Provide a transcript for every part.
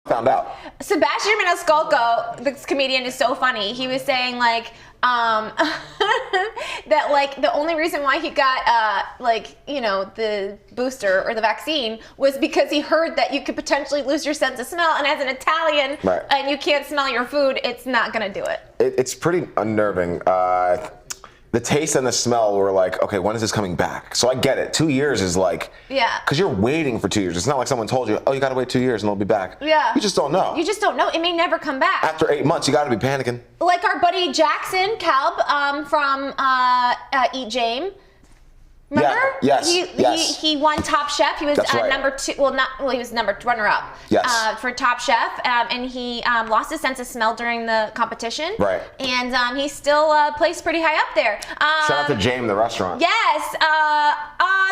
found out. Sebastian Maniscalco, this comedian, is so funny. He was saying like that like the only reason why he got the booster or the vaccine was because he heard that you could potentially lose your sense of smell, and as an Italian, right, and you can't smell your food, it's not gonna do it. It's pretty unnerving. The taste and the smell were like, okay, when is this coming back? So I get it. 2 years is like, yeah, because you're waiting for 2 years. It's not like someone told you, oh, you got to wait 2 years and it'll be back. Yeah. You just don't know. You just don't know. It may never come back. After 8 months, you got to be panicking. Like our buddy Jackson Kalb from Eat Jame. Remember? Yeah. Yes. He won Top Chef. He was right. number 2. He was runner-up. Yes. For Top Chef, and he lost his sense of smell during the competition. Right. And he still placed pretty high up there. Shout out to Jame, the restaurant. Yes.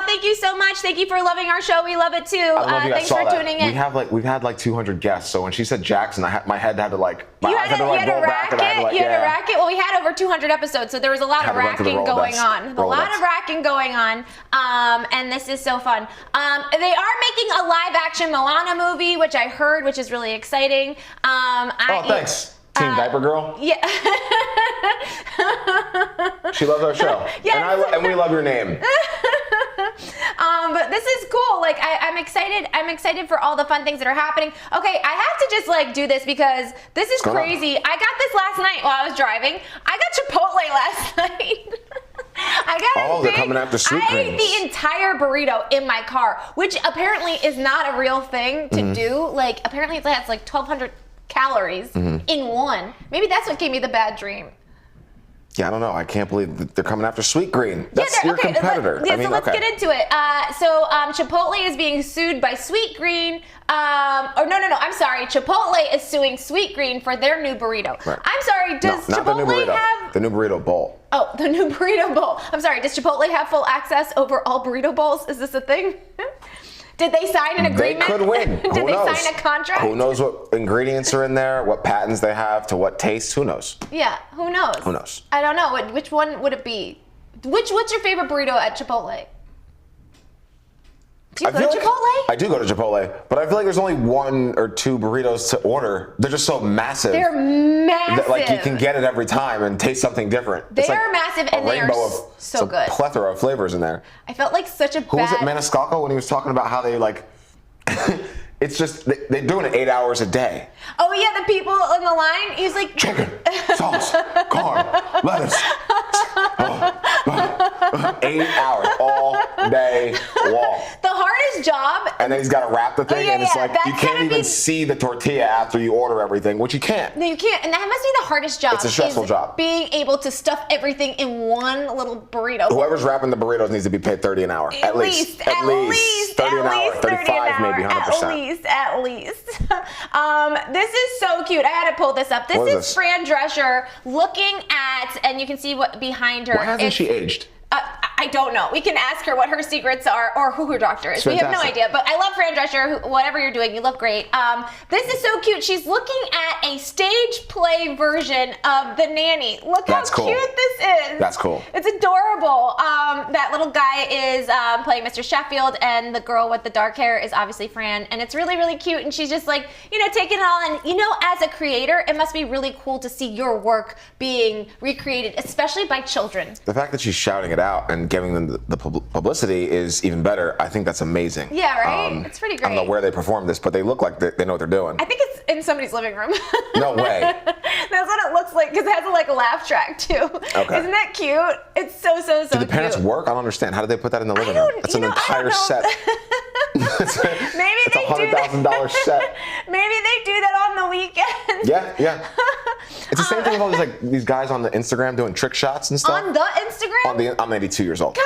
Thank you so much. Thank you for loving our show. We love it too. I don't know if you guys Thanks saw for that. tuning in. We've had like 200 guests. So when she said Jackson, my head had to like. You had to rack it. Well, we had over 200 episodes, so there was a lot of racking going on. And this is so fun. They are making a live-action Moana movie, which I heard, which is really exciting. Thanks. Team Diaper Girl? Yeah. She loves our show. Yes. And we love your name. But this is cool. Like, I'm excited. I'm excited for all the fun things that are happening. Okay, I have to just, like, do this because this is crazy. I got this last night while I was driving. I got Chipotle last night. They're coming after sweet I greens. ate the entire burrito in my car, which apparently is not a real thing to do. Like, apparently it has like 1,200 calories in one. Maybe that's what gave me the bad dream. Yeah, I don't know. I can't believe that they're coming after Sweet Green. That's your competitor. Let's get into it. Chipotle is being sued by Sweet Green. I'm sorry. Chipotle is suing Sweet Green for their new burrito. Right. I'm sorry. Does not the new Chipotle burrito. have The new burrito bowl? Oh, the new burrito bowl. I'm sorry. Does Chipotle have full access over all burrito bowls? Is this a thing? Did they sign an agreement? They could win. Did they sign a contract? Who knows what ingredients are in there, what patents they have, to what taste? Who knows? Yeah, who knows? Who knows? I don't know. Which one would it be? What's your favorite burrito at Chipotle? Do you go to Chipotle? I do go to Chipotle, but I feel like there's only 1 or 2 burritos to order. They're just so massive. They're massive. That, like, you can get it every time and taste something different. They are massive, and they are so good. A plethora of flavors in there. I felt like such a Who was it, Maniscalco, when he was talking about how they, like... It's just, they're doing it 8 hours a day. Oh, yeah, the people in the line, he's like... Chicken, sauce, corn, lettuce. 8 hours all day long. The hardest job... And then he's got to wrap the thing, and it's like, you can't even see the tortilla after you order everything, which you can't. No, you can't. And that must be the hardest job. It's a stressful job. Being able to stuff everything in one little burrito. Whoever's wrapping the burritos needs to be paid $30 an hour. At least. 30 an hour. 35 maybe, 100%. At least. This is so cute. I had to pull this up. This is Fran Drescher looking at, and you can see what behind her. Why hasn't she aged? I don't know. We can ask her what her secrets are or who her doctor is. We have no idea. But I love Fran Drescher. Whatever you're doing, you look great. This is so cute. She's looking at a stage play version of The Nanny. Look how cute this is. That's cool. It's adorable. That little guy is playing Mr. Sheffield, and the girl with the dark hair is obviously Fran. And it's really, really cute. And she's just like, taking it all. And, as a creator, it must be really cool to see your work being recreated, especially by children. The fact that she's shouting it out and giving them the publicity is even better. I think that's amazing. Yeah, right? It's pretty great. I don't know where they performed this, but they look like they know what they're doing. I think it's in somebody's living room. No way. That's what it looks like, because it has a laugh track too. Okay. Isn't that cute? It's so cute. Do the parents work? I don't understand. How did they put that in the living room? That's an entire set. It's a $100,000 set. Maybe they do that on the weekend. Yeah. It's the same thing with all these guys on the Instagram doing trick shots and stuff. On the Instagram? I'm 82 years old. Kyle,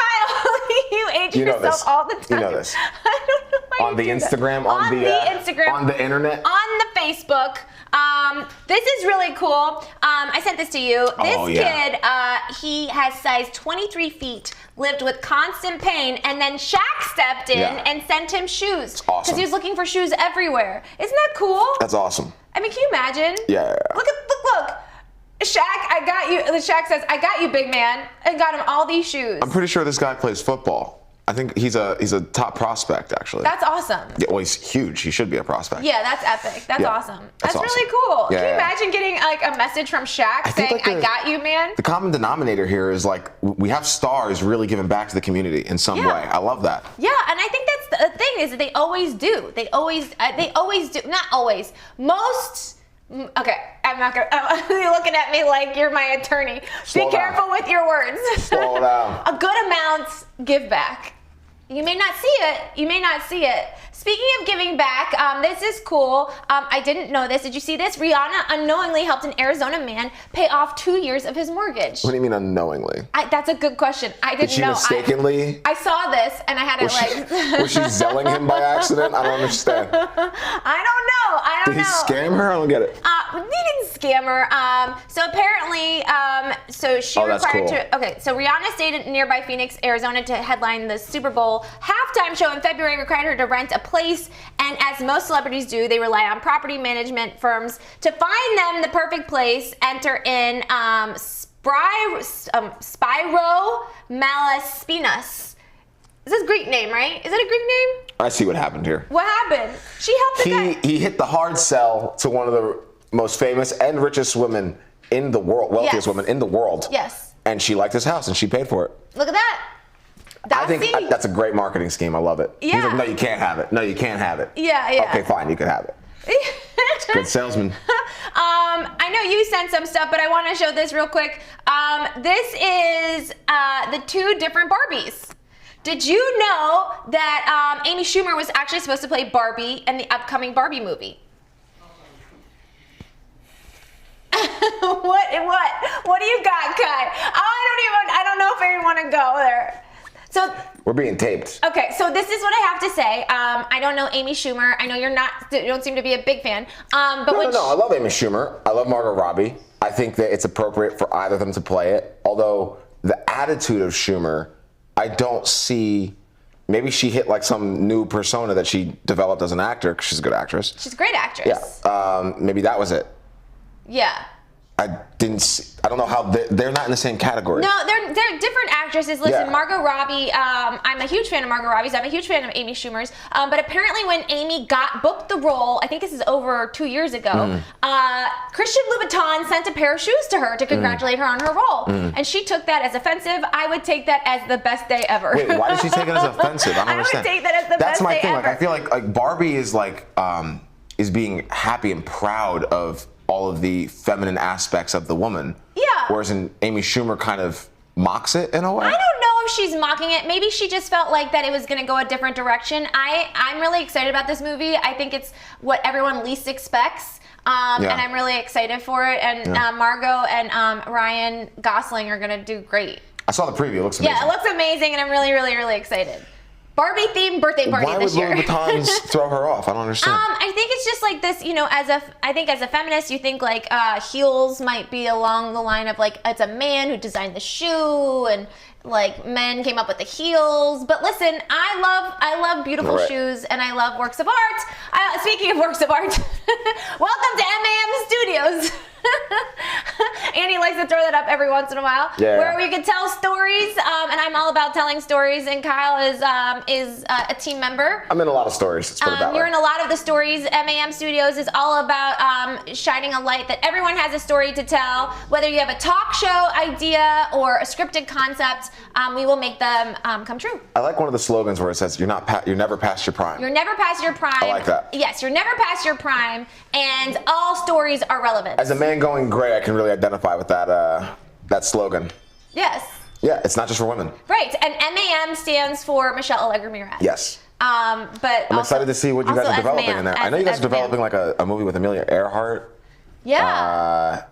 you age yourself all the time. You know this. I don't know why on the Instagram, on the Instagram, on the internet, on the Facebook. This is really cool. I sent this to you. This kid, he has size 23 feet, lived with constant pain, and then Shaq stepped in and sent him shoes. Awesome. Because he was looking for shoes everywhere. Isn't that cool? That's awesome. I mean, can you imagine? Yeah. Look. Shaq, Shaq says, I got you, big man, and got him all these shoes. I'm pretty sure this guy plays football. I think he's a top prospect, actually. That's awesome. Yeah, well, he's huge. He should be a prospect. Yeah, that's epic. That's awesome. That's awesome. really cool. Yeah, Can you yeah. imagine getting like a message from Shaq saying, like I got you, man? The common denominator here is like we have stars really giving back to the community in some way. I love that. Yeah, and I think that's the thing is that they always do. They always do. Not always. Most. Okay, I'm not gonna. You're looking at me like you're my attorney. Be careful with your words. Slow down. A good amount give back. You may not see it. You may not see it. Speaking of giving back, this is cool. I didn't know this. Did you see this? Rihanna unknowingly helped an Arizona man pay off 2 years of his mortgage. What do you mean unknowingly? That's a good question. I didn't Did she know. mistakenly? I saw this and I had it Was she zelling him by accident? I don't understand. I don't know. Did he scam her? I don't get it. He didn't scam her. So apparently, so she that's required cool. to. Okay, so Rihanna stayed in nearby Phoenix, Arizona, to headline the Super Bowl halftime show in February. Required her to rent a place, and as most celebrities do, they rely on property management firms to find them the perfect place. Enter in Spyro Malaspinas. This is a Greek name, right? Is it a Greek name? I see what happened here. What happened? She helped the guy. He hit the hard sell to one of the most famous and richest women in the world, wealthiest woman in the world. Yes. And she liked his house, and she paid for it. Look at that. I think that's a great marketing scheme. I love it. Yeah. He's like, no, you can't have it. No, you can't have it. Yeah. Okay, fine, you can have it. Good salesman. I know you sent some stuff, but I want to show this real quick. This is the 2 different Barbies. Did you know that Amy Schumer was actually supposed to play Barbie in the upcoming Barbie movie? What do you got, Kai? I don't know if I want to go there. So We're being taped. okay, so this is what I have to say. I don't know Amy Schumer. I know you don't seem to be a big fan. But No, I love Amy Schumer. I love Margot Robbie. I think that it's appropriate for either of them to play it. Although the attitude of Schumer, I don't see. Maybe she hit like some new persona that she developed as an actor, because she's a good actress. she's a great actress. Yeah. Maybe that was it. Yeah. I don't know how they're not in the same category. No, they're different actresses. Listen, Yeah. Margot Robbie, I'm a huge fan of Margot Robbie's. I'm a huge fan of Amy Schumer's. But apparently when Amy booked the role, I think this is over 2 years ago, Christian Louboutin sent a pair of shoes to her to congratulate her on her role. And she took that as offensive. I would take that as the best day ever. Wait, why did she take it as offensive? I don't understand. I would take that as the That's best my day thing. ever. Like, I feel like Barbie is like is being happy and proud of all of the feminine aspects of the woman. Yeah. Whereas Amy Schumer kind of mocks it in a way. I don't know if she's mocking it. Maybe she just felt like that it was going to go a different direction. I'm really excited about this movie. I think it's what everyone least expects. And I'm really excited for it. And Margot and Ryan Gosling are going to do great. I saw the preview. It looks amazing. Yeah, it looks amazing, and I'm really, really, really excited. Barbie themed birthday party this year. Why would Louboutins throw her off? I don't understand. I think it's just like this, I think as a feminist, you think like heels might be along the line of like, it's a man who designed the shoe, and like men came up with the heels. But listen, I love beautiful shoes, and I love works of art. Speaking of works of art, welcome to MAM Studios. Andy likes to throw that up every once in a while, where we can tell stories, and I'm all about telling stories. And Kyle is a team member. I'm in a lot of stories. Let's put it that way. You're in a lot of the stories. MAM Studios is all about shining a light that everyone has a story to tell. Whether you have a talk show idea or a scripted concept, we will make them come true. I like one of the slogans where it says, "You're never past your prime." You're never past your prime. I like that. Yes, you're never past your prime, and all stories are relevant. As a man going gray, I can really identify with that slogan. Yes. Yeah, it's not just for women. Right, and MAM stands for Michelle Allegra Mira. Yes. But I'm excited to see what you guys are developing in there. I know you guys are developing ma'am. like a movie with Amelia Earhart. Yeah.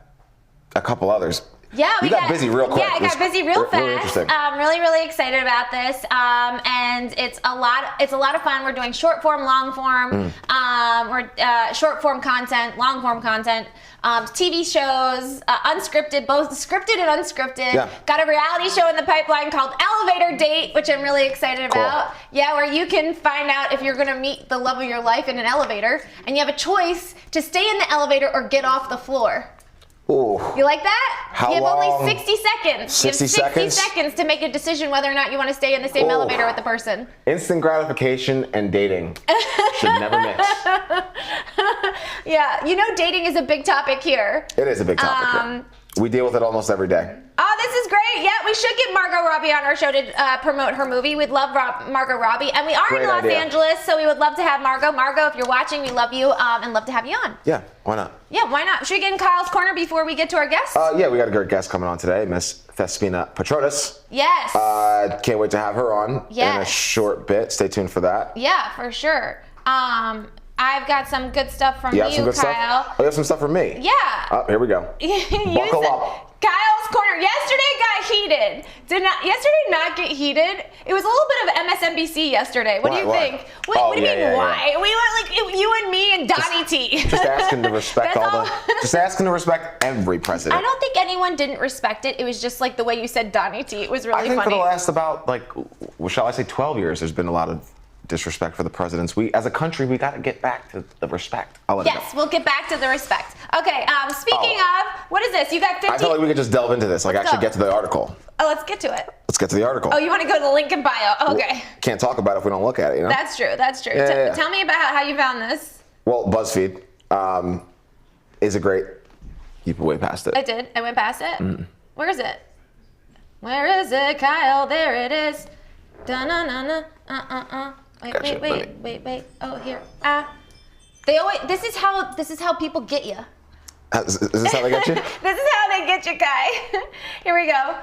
A couple others. Yeah, we got busy real quick. Yeah, I got busy real fast. Really interesting. Really, really excited about this. And it's a lot of fun. We're doing short form, long form. We're short form content, long form content. TV shows, unscripted, both scripted and unscripted. Yeah. Got a reality show in the pipeline called Elevator Date, which I'm really excited about. Yeah, where you can find out if you're going to meet the love of your life in an elevator, and you have a choice to stay in the elevator or get off the floor. Ooh. You like that? How you have long? only 60 seconds. 60 you have 60 seconds? seconds to make a decision whether or not you want to stay in the same Ooh. elevator with the person. Instant gratification and dating should never mix. Yeah, you know dating is a big topic here. It is a big topic here. We deal with it almost every day. Oh, this is great. Yeah, we should get Margot Robbie on our show to promote her movie. We'd love Margot Robbie. And we are Great in Los idea. Angeles, so we would love to have Margot. Margot, if you're watching, we love you and love to have you on. Yeah, why not? Yeah, why not? Should we get in Kyle's corner before we get to our guest? Yeah, we got a great guest coming on today, Miss Thespina Patronas. Yes. Can't wait to have her on in a Yes. short bit. Stay tuned for that. Yeah, for sure. I've got some good stuff from You have some good Kyle. stuff? Oh, you have some stuff for me? Yeah. Oh, here we go. Buckle up. Kyle's corner. Yesterday got heated. Did yesterday not get heated? It was a little bit of MSNBC yesterday. What do you Why? think? What do you mean why? Yeah. We went like you and me and Donnie T. Just asking to respect That's all the. Just asking to respect every president. I don't think anyone didn't respect it. It was just like the way you said Donnie T. It was really I think funny. for the last about well, shall I say 12 years, there's been a lot of disrespect for the presidents. We, as a country, we got to get back to the respect. I'll let it Yes, go. we'll get back to the respect. Okay, speaking of, what is this? You got 50. I feel like we could just delve into this, like Let's actually go. get to the article. Oh, let's get to it. Let's get to the article. Oh, you want to go to the link in bio? Okay. Can't talk about it if we don't look at it, you know? That's true. That's true. Yeah. Tell me about how you found this. Well, BuzzFeed is a great. You put way past it. I did. I went past it. Where is it? Where is it, Kyle? There it is. Da-na-na-na. Wait, Gotcha. wait. Oh, here. They always. This is how people get you. Is this how they get you? This is how they get you, Kai. Here we go.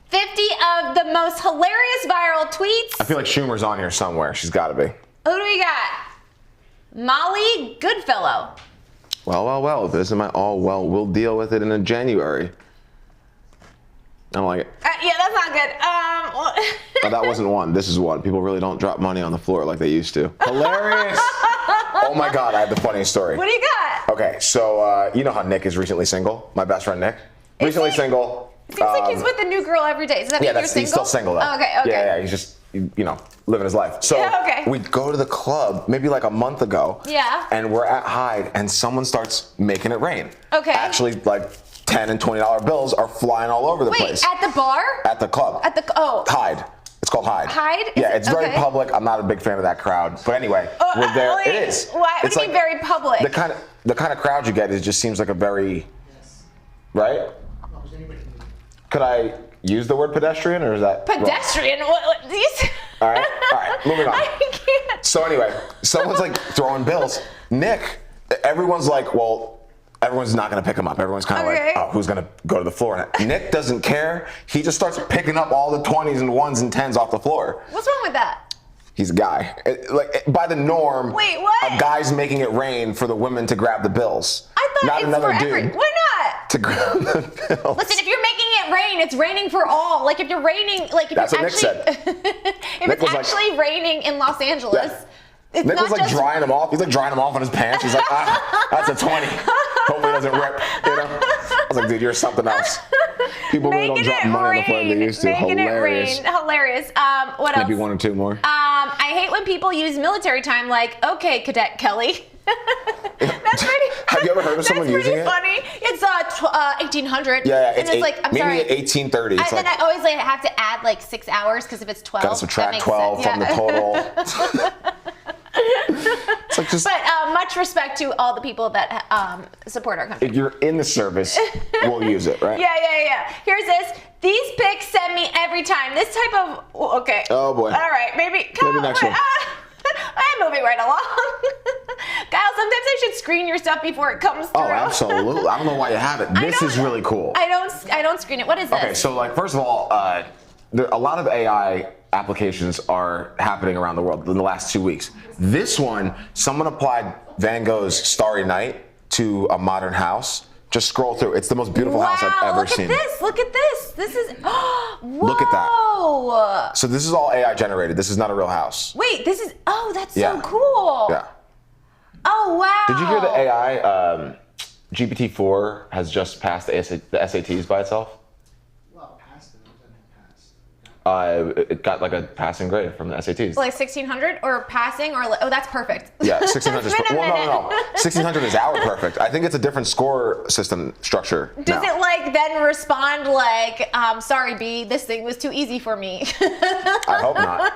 50 of the most hilarious viral tweets. I feel like Schumer's on here somewhere. She's got to be. Who do we got? Molly Goodfellow. Well. If this isn't my we'll deal with it in January. I don't like it. Yeah, that's not good. Oh, that wasn't one. This is one. People really don't drop money on the floor like they used to. Hilarious. Oh my God, I have the funniest story. What do you got? Okay, so you know how Nick is recently single? My best friend Nick. Recently single. It seems like he's with a new girl every day. Does that mean you're single? He's still single though. Oh, okay. Yeah, he's just, living his life. So Yeah, okay. we go to the club maybe like a month ago. Yeah. And we're at Hyde and someone starts making it rain. Okay. Actually, like $10 and $20 bills are flying all over the place. Wait, at the bar? At the club. Hyde. It's called Hyde. Hyde? Yeah, it's very okay. public. I'm not a big fan of that crowd. But anyway, we're there. Wait, It is. Why? What It's do you mean very public? The kind of crowd you get is just seems like a very, right? Could I use the word pedestrian or is that wrong? Pedestrian? What these? All right, moving on. I can't. So anyway, someone's like throwing bills. Nick, everyone's like, well, everyone's not going to pick him up. Everyone's kind of Okay. like, oh, who's going to go to the floor? And Nick doesn't care. He just starts picking up all the 20s and 1s and 10s off the floor. What's wrong with that? He's a guy. By the norm, Wait, what? a guy's making it rain for the women to grab the bills. I thought not it's another for dude Why not? to grab the bills. Listen, if you're making it rain, it's raining for all. Like if you're raining, like if That's it's what Nick actually, said. if Nick it's was like- actually raining in Los Angeles, Yeah. it's Nick not was like just drying him off. He's like drying him off on his pants. He's like, that's a 20. Hopefully it doesn't rip. I was like, dude, you're something else. People really don't making drop it money on the floor like they rain. used to. Making Hilarious. it rain. Hilarious. What else? Maybe one or two more. I hate when people use military time like, okay, Cadet Kelly. That's pretty. Have you ever heard of someone using it? That's pretty funny. It's 1800. Yeah, and it's like, I'm maybe sorry. at 1830. It's then like, I always have to add like 6 hours because if it's 12, gotta that subtract makes 12 sense. from the total. It's like just, But much respect to all the people that support our country. if you're in the service, we'll use it, right? Yeah. Here's this. These pics send me every time. This type of okay. Oh boy. All right, maybe next one. I'm moving right along. Kyle, sometimes I should screen your stuff before it comes through. Oh, absolutely. I don't know why you have it. This is really cool. I don't screen it. What is this? Okay, so like first of all, a lot of AI applications are happening around the world in the last 2 weeks. This one, someone applied Van Gogh's Starry Night to a modern house. Just scroll through. It's the most beautiful house I've ever seen. Look at this. This is whoa. Look at that. So this is all AI generated. This is not a real house. Wait, this is that's Yeah. so cool. Yeah. Oh wow. Did you hear the AI GPT-4 has just passed the SATs by itself? Well, past it, it doesn't pass. it got like a passing grade from the SATs. Like 1600 or passing or oh, that's perfect. Yeah, 1600 is It's been a minute. no. 1600 is our perfect. I think it's a different score system structure. Does it like then respond like, sorry B, this thing was too easy for me? I hope not.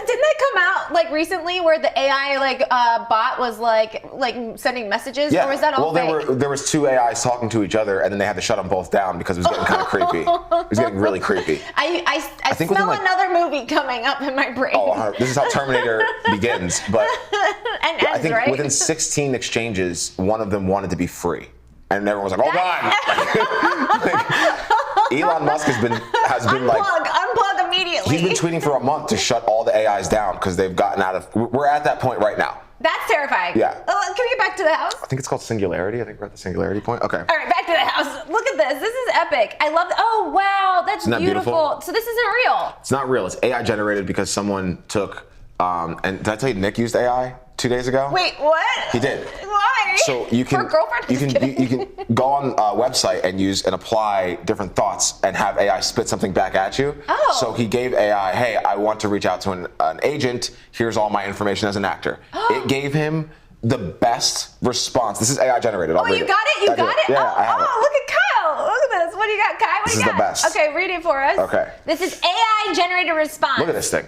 Didn't that come out like recently where the AI like bot was like sending messages? Yeah. Or was that all fake? There was two AIs talking to each other, and then they had to shut them both down because it was getting kind of creepy. It was getting really creepy. I think smell within, another movie coming up in my brain. Oh, this is how Terminator begins. But and ends, I think right? within 16 exchanges, one of them wanted to be free, and everyone was like, "Oh God!" Like, Elon Musk has been unplug immediately. He's been tweeting for a month to shut all the AIs down because they've gotten out of. We're at that point right now. That's terrifying. Yeah. Can we get back to the house? I think it's called singularity. I think we're at the singularity point. Okay. All right, back to the house. Look at this. This is epic. I love. Oh wow, that's Isn't that beautiful? So this isn't real. It's not real. It's AI generated because someone took. And did I tell you Nick used AI 2 days ago? Wait, what? He did. Why? So you can. For a girlfriend? You can go on a website and use and apply different thoughts and have AI spit something back at you. Oh. So he gave AI, hey, I want to reach out to an agent. Here's all my information as an actor. It gave him the best response. This is AI generated. I'll read you got it? You got it? Yeah, I have it. Look at Kyle. Look at this. What do you got, Kai? What do you got? This is the best. Okay, read it for us. Okay. This is AI generated response. Look at this thing.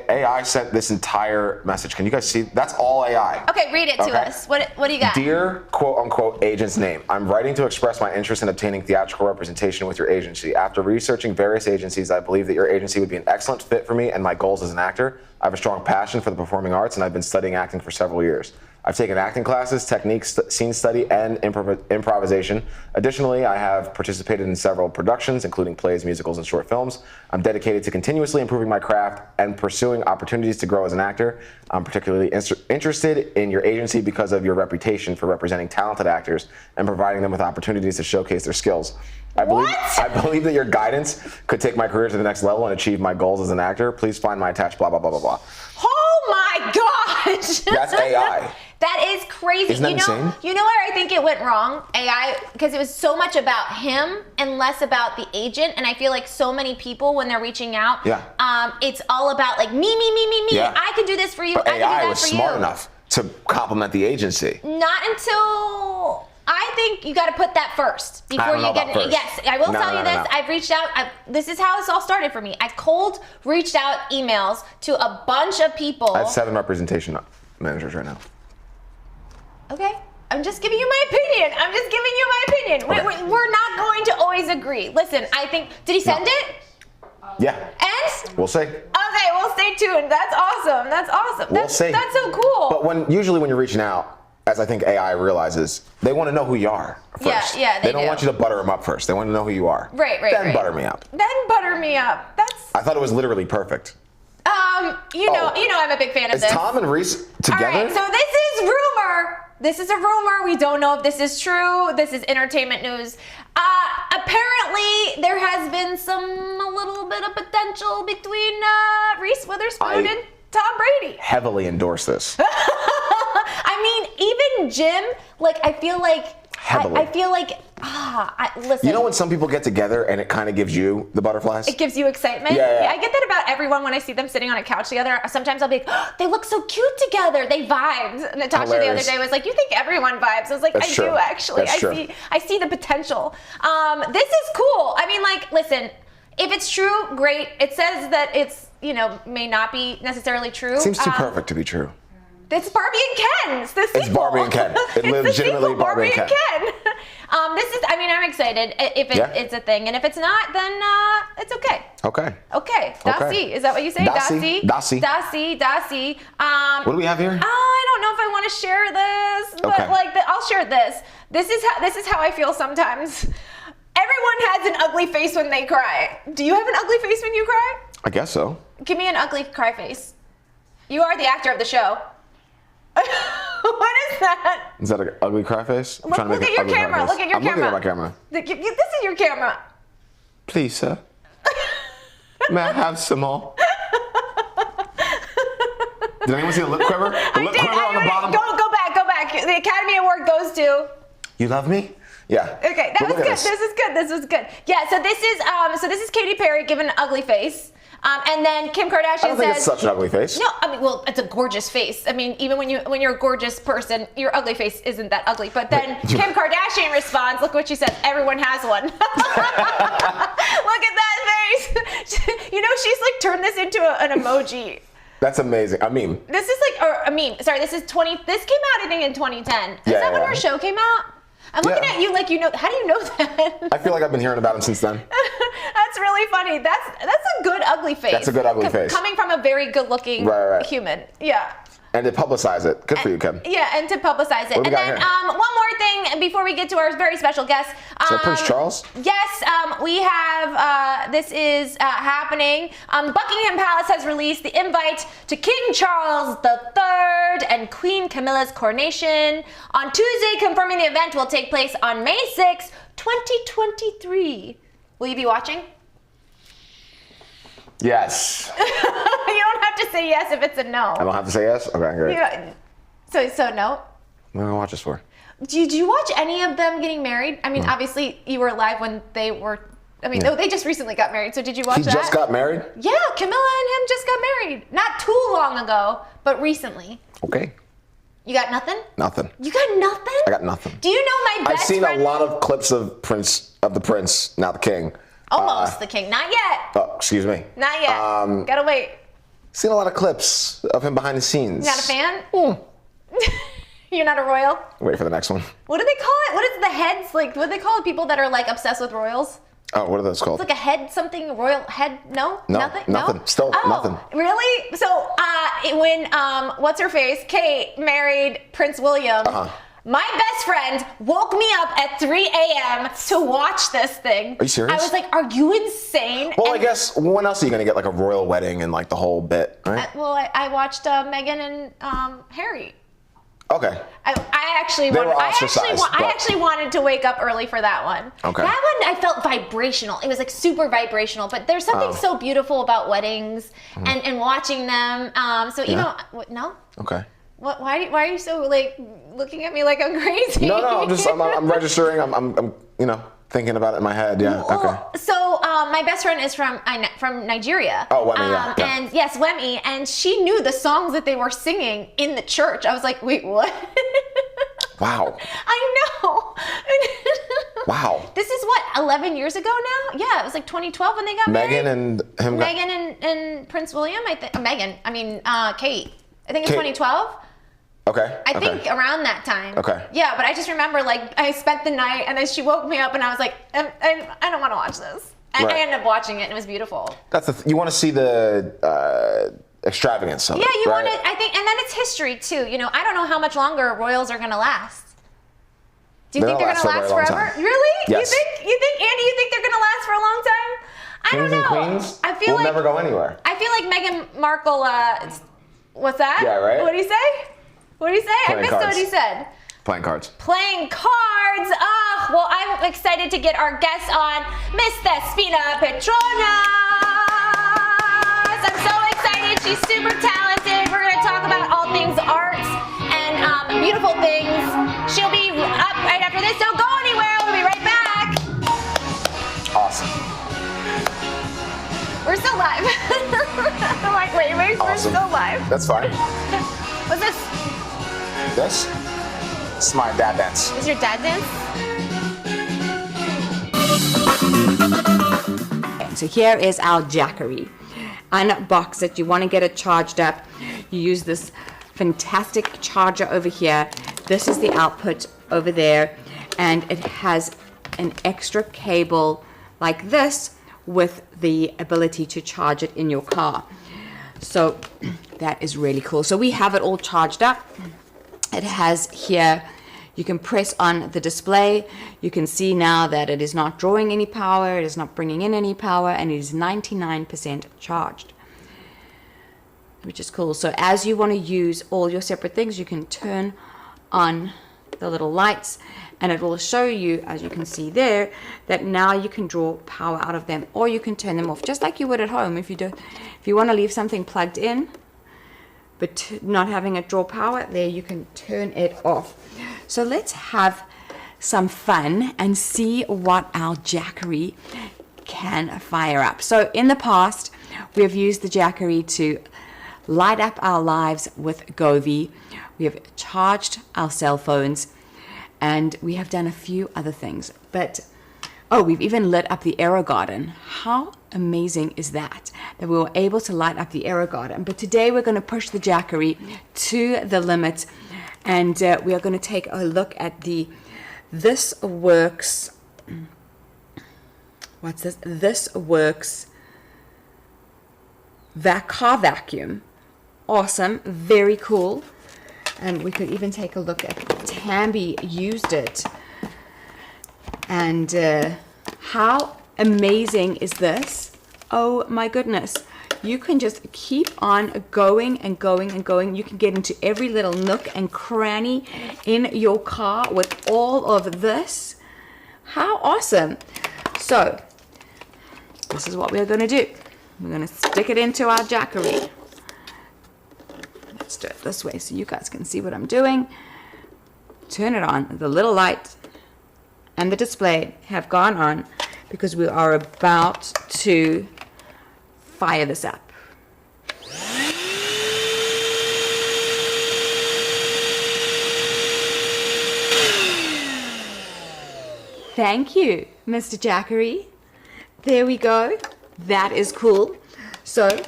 AI sent this entire message. Can you guys see? That's all AI. Okay, read it to us. What do you got? Dear quote unquote agent's name, I'm writing to express my interest in obtaining theatrical representation with your agency. After researching various agencies, I believe that your agency would be an excellent fit for me and my goals as an actor. I have a strong passion for the performing arts and I've been studying acting for several years. I've taken acting classes, techniques, scene study, and improvisation. Additionally, I have participated in several productions, including plays, musicals, and short films. I'm dedicated to continuously improving my craft and pursuing opportunities to grow as an actor. I'm particularly interested in your agency because of your reputation for representing talented actors and providing them with opportunities to showcase their skills. I believe that your guidance could take my career to the next level and achieve my goals as an actor. Please find my attached blah, blah, blah, blah, blah. Oh my gosh! That's AI. That is crazy. Isn't that insane? You know where I think it went wrong? AI, because it was so much about him and less about the agent. And I feel like so many people, when they're reaching out, it's all about like me. Yeah. I can do this for you. But I can do AI that was for smart you. enough to complement the agency. Not until I think you got to put that first before you get it. Yes, I will tell you this. No. I've reached out. This is how this all started for me. I cold reached out emails to a bunch of people. I have 7 representation managers right now. Okay. I'm just giving you my opinion. Okay. We're not going to always agree. Listen, I think, did he send it? Yeah. And? We'll see. Okay, well, stay tuned. That's awesome. We'll see. That's so cool. But usually when you're reaching out, as I think AI realizes, they want to know who you are first. Yeah, they don't do. want you to butter them up first. They want to know who you are. Right. Then butter me up. That's. I thought it was literally perfect. You know I'm a big fan of Is this. Tom and Reese together? All right, so this is rumor. This is a rumor. We don't know if this is true. This is entertainment news. Apparently, there has been a little bit of potential between Reese Witherspoon and Tom Brady. Heavily endorse this. I mean, even Jim, like, I feel like, Heavily. I feel like, listen. You know when some people get together and it kind of gives you the butterflies? It gives you excitement. Yeah. I get that about everyone when I see them sitting on a couch together. Sometimes I'll be like, oh, they look so cute together. They vibed. And Natasha the other day was like, you think everyone vibes? I was like, That's true. do actually. That's true. I see the potential. This is cool. I mean, like, listen, if it's true, great. It says that it's, may not be necessarally true. Seems too perfect to be true. It's Barbie and Ken. It's the sequel. It's Barbie and Ken. It legitimately Barbie and Ken. I'm excited if it's a thing. And if it's not, then it's okay. Okay. Dasi. Is that what you say? Dasi. What do we have here? I don't know if I want to share this, but I'll share this. This is how I feel sometimes. Everyone has an ugly face when they cry. Do you have an ugly face when you cry? I guess so. Give me an ugly cry face. You are the actor of the show. What is that? Is that an ugly cry face? Look at your camera. Look at your camera. I'm looking at my camera. This is your camera. Please, sir. May I have some more? Did anyone see the lip quiver? The lip quiver on the bottom? Go back. The Academy Award goes to... You love me? Yeah. Okay, that was good. This is good. This was good. Yeah. So this is Katy Perry giving an ugly face. And then Kim Kardashian I don't think says, it's such an ugly face. No, I mean, well, it's a gorgeous face. I mean, even when you're a gorgeous person, your ugly face isn't that ugly. But then Kim Kardashian responds, look what she says, everyone has one. Look at that face. She's like turned this into an emoji. That's amazing. A meme. This is like, or a meme. Sorry, this came out, I think, in 2010. Is that when her show came out? I'm looking at you like how do you know that? I feel like I've been hearing about him since then. That's really funny. That's a good ugly face. That's a good ugly face. Coming from a very good looking human. Yeah. And to publicize it. Good for you, Kim. Yeah, and to publicize it. And then one more thing before we get to our very special guest. So Prince Charles? Yes, we have, this is happening. Buckingham Palace has released the invite to King Charles III and Queen Camilla's coronation on Tuesday, confirming the event will take place on May 6, 2023. Will you be watching? Yes. You don't have to say yes if it's a no. I don't have to say yes? Okay, great. So no? What am I watch this for? Did you watch any of them getting married? I mean, obviously you were alive when they were. I mean, no, they just recently got married. So did you watch that? He just got married? Yeah, Camilla and him just got married. Not too long ago, but recently. Okay. You got nothing? Nothing. You got nothing? I got nothing. Do you know my best friend? I've seen a lot of clips of the prince, not the king. Almost the king. Not yet. Oh, excuse me. Not yet. Gotta wait. Seen a lot of clips of him behind the scenes. You're not a fan? You're not a royal? Wait for the next one. What do they call it? What is the heads? Like, what do they call it? People that are like obsessed with royals? Oh, what are those called? It's like a head something, royal head, no? No, Nothing? nothing. No? Still nothing. Really? So when, what's her face, Kate married Prince William, my best friend woke me up at 3 a.m. to watch this thing. Are you serious? I was like, are you insane? Well, I guess, when else are you going to get like a royal wedding and like the whole bit, right? I watched Meghan and Harry. Okay. I actually wanted to wake up early for that one. Okay. That one I felt vibrational. It was like super vibrational. But there's something so beautiful about weddings and watching them. No. Okay. What? Why are you so like looking at me like I'm crazy? No. I'm registering. I'm thinking about it in my head. Yeah. Okay. So my best friend is from Nigeria. Oh, Wemi, yeah. And yes, Wemi, and she knew the songs that they were singing in the church. I was like, wait, what? Wow. I know. Wow. This is what, 11 years ago now? Yeah, it was like 2012 when they got married. Meghan and Prince William, I think. Kate. I think it's 2012. Okay. I think around that time. Okay. Yeah, but I just remember like I spent the night and then she woke me up and I was like, I don't want to watch this. And I ended up watching it and it was beautiful. That's you want to see the extravagance of it. Yeah, you want to, I think, and then it's history too. I don't know how much longer royals are going to last. Do you think they're going to last forever? Really? Yes. Andy, you think they're going to last for a long time? I don't know. Kings and queens I feel will never go anywhere. I feel like Meghan Markle, what's that? Yeah, right? What did he say? I missed what he said. Playing cards. Playing cards. Well, I'm excited to get our guest on, Miss Thespina Patronas. I'm so excited. She's super talented. We're going to talk about all things art and beautiful things. She'll be up right after this. Don't go anywhere. We'll be right back. Awesome. We're still live. I'm like, wait, Awesome. We're still live. That's fine. What's this? This is my dad dance. Is your dad dance? So here is our Jackery. Unbox it. You want to get it charged up. You use this fantastic charger over here. This is the output over there. And it has an extra cable like this with the ability to charge it in your car. So that is really cool. So we have it all charged up. It has here, you can press on the display. You can see now that it is not drawing any power, it is not bringing in any power, and it is 99% charged, which is cool. So as you want to use all your separate things, you can turn on the little lights, and it will show you, as you can see there, that now you can draw power out of them, or you can turn them off, just like you would at home. If you want to leave something plugged in, but not having it draw power, there you can turn it off. So let's have some fun and see what our Jackery can fire up. So in the past, we have used the Jackery to light up our lives with Govee. We have charged our cell phones, and we have done a few other things. But we've even lit up the Aero Garden. How amazing is that we were able to light up the Aero Garden? But today we're going to push the Jackery to the limit, and we are going to take a look at the This Works. What's this? This Works car vacuum. Awesome, very cool. And we could even take a look at Tambi used it. And how amazing is this? Oh my goodness. You can just keep on going and going and going. You can get into every little nook and cranny in your car with all of this. How awesome. So, this is what we're going to do. We're going to stick it into our Jackery. Let's do it this way so you guys can see what I'm doing. Turn it on. The little light and the display have gone on because we are about to fire this up. Thank you, Mr. Jackery. There we go. That is cool. So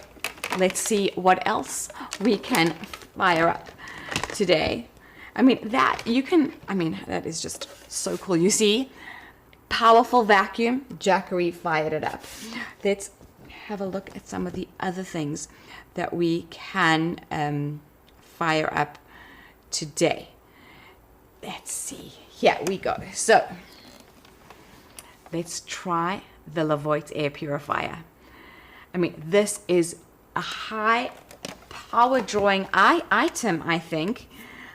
let's see what else we can fire up today. That is just so cool. You see, powerful vacuum, Jackery fired it up. Let's have a look at some of the other things that we can fire up today. Let's see. Here we go. So let's try the Levoit air purifier. This is a high power drawing item, I think.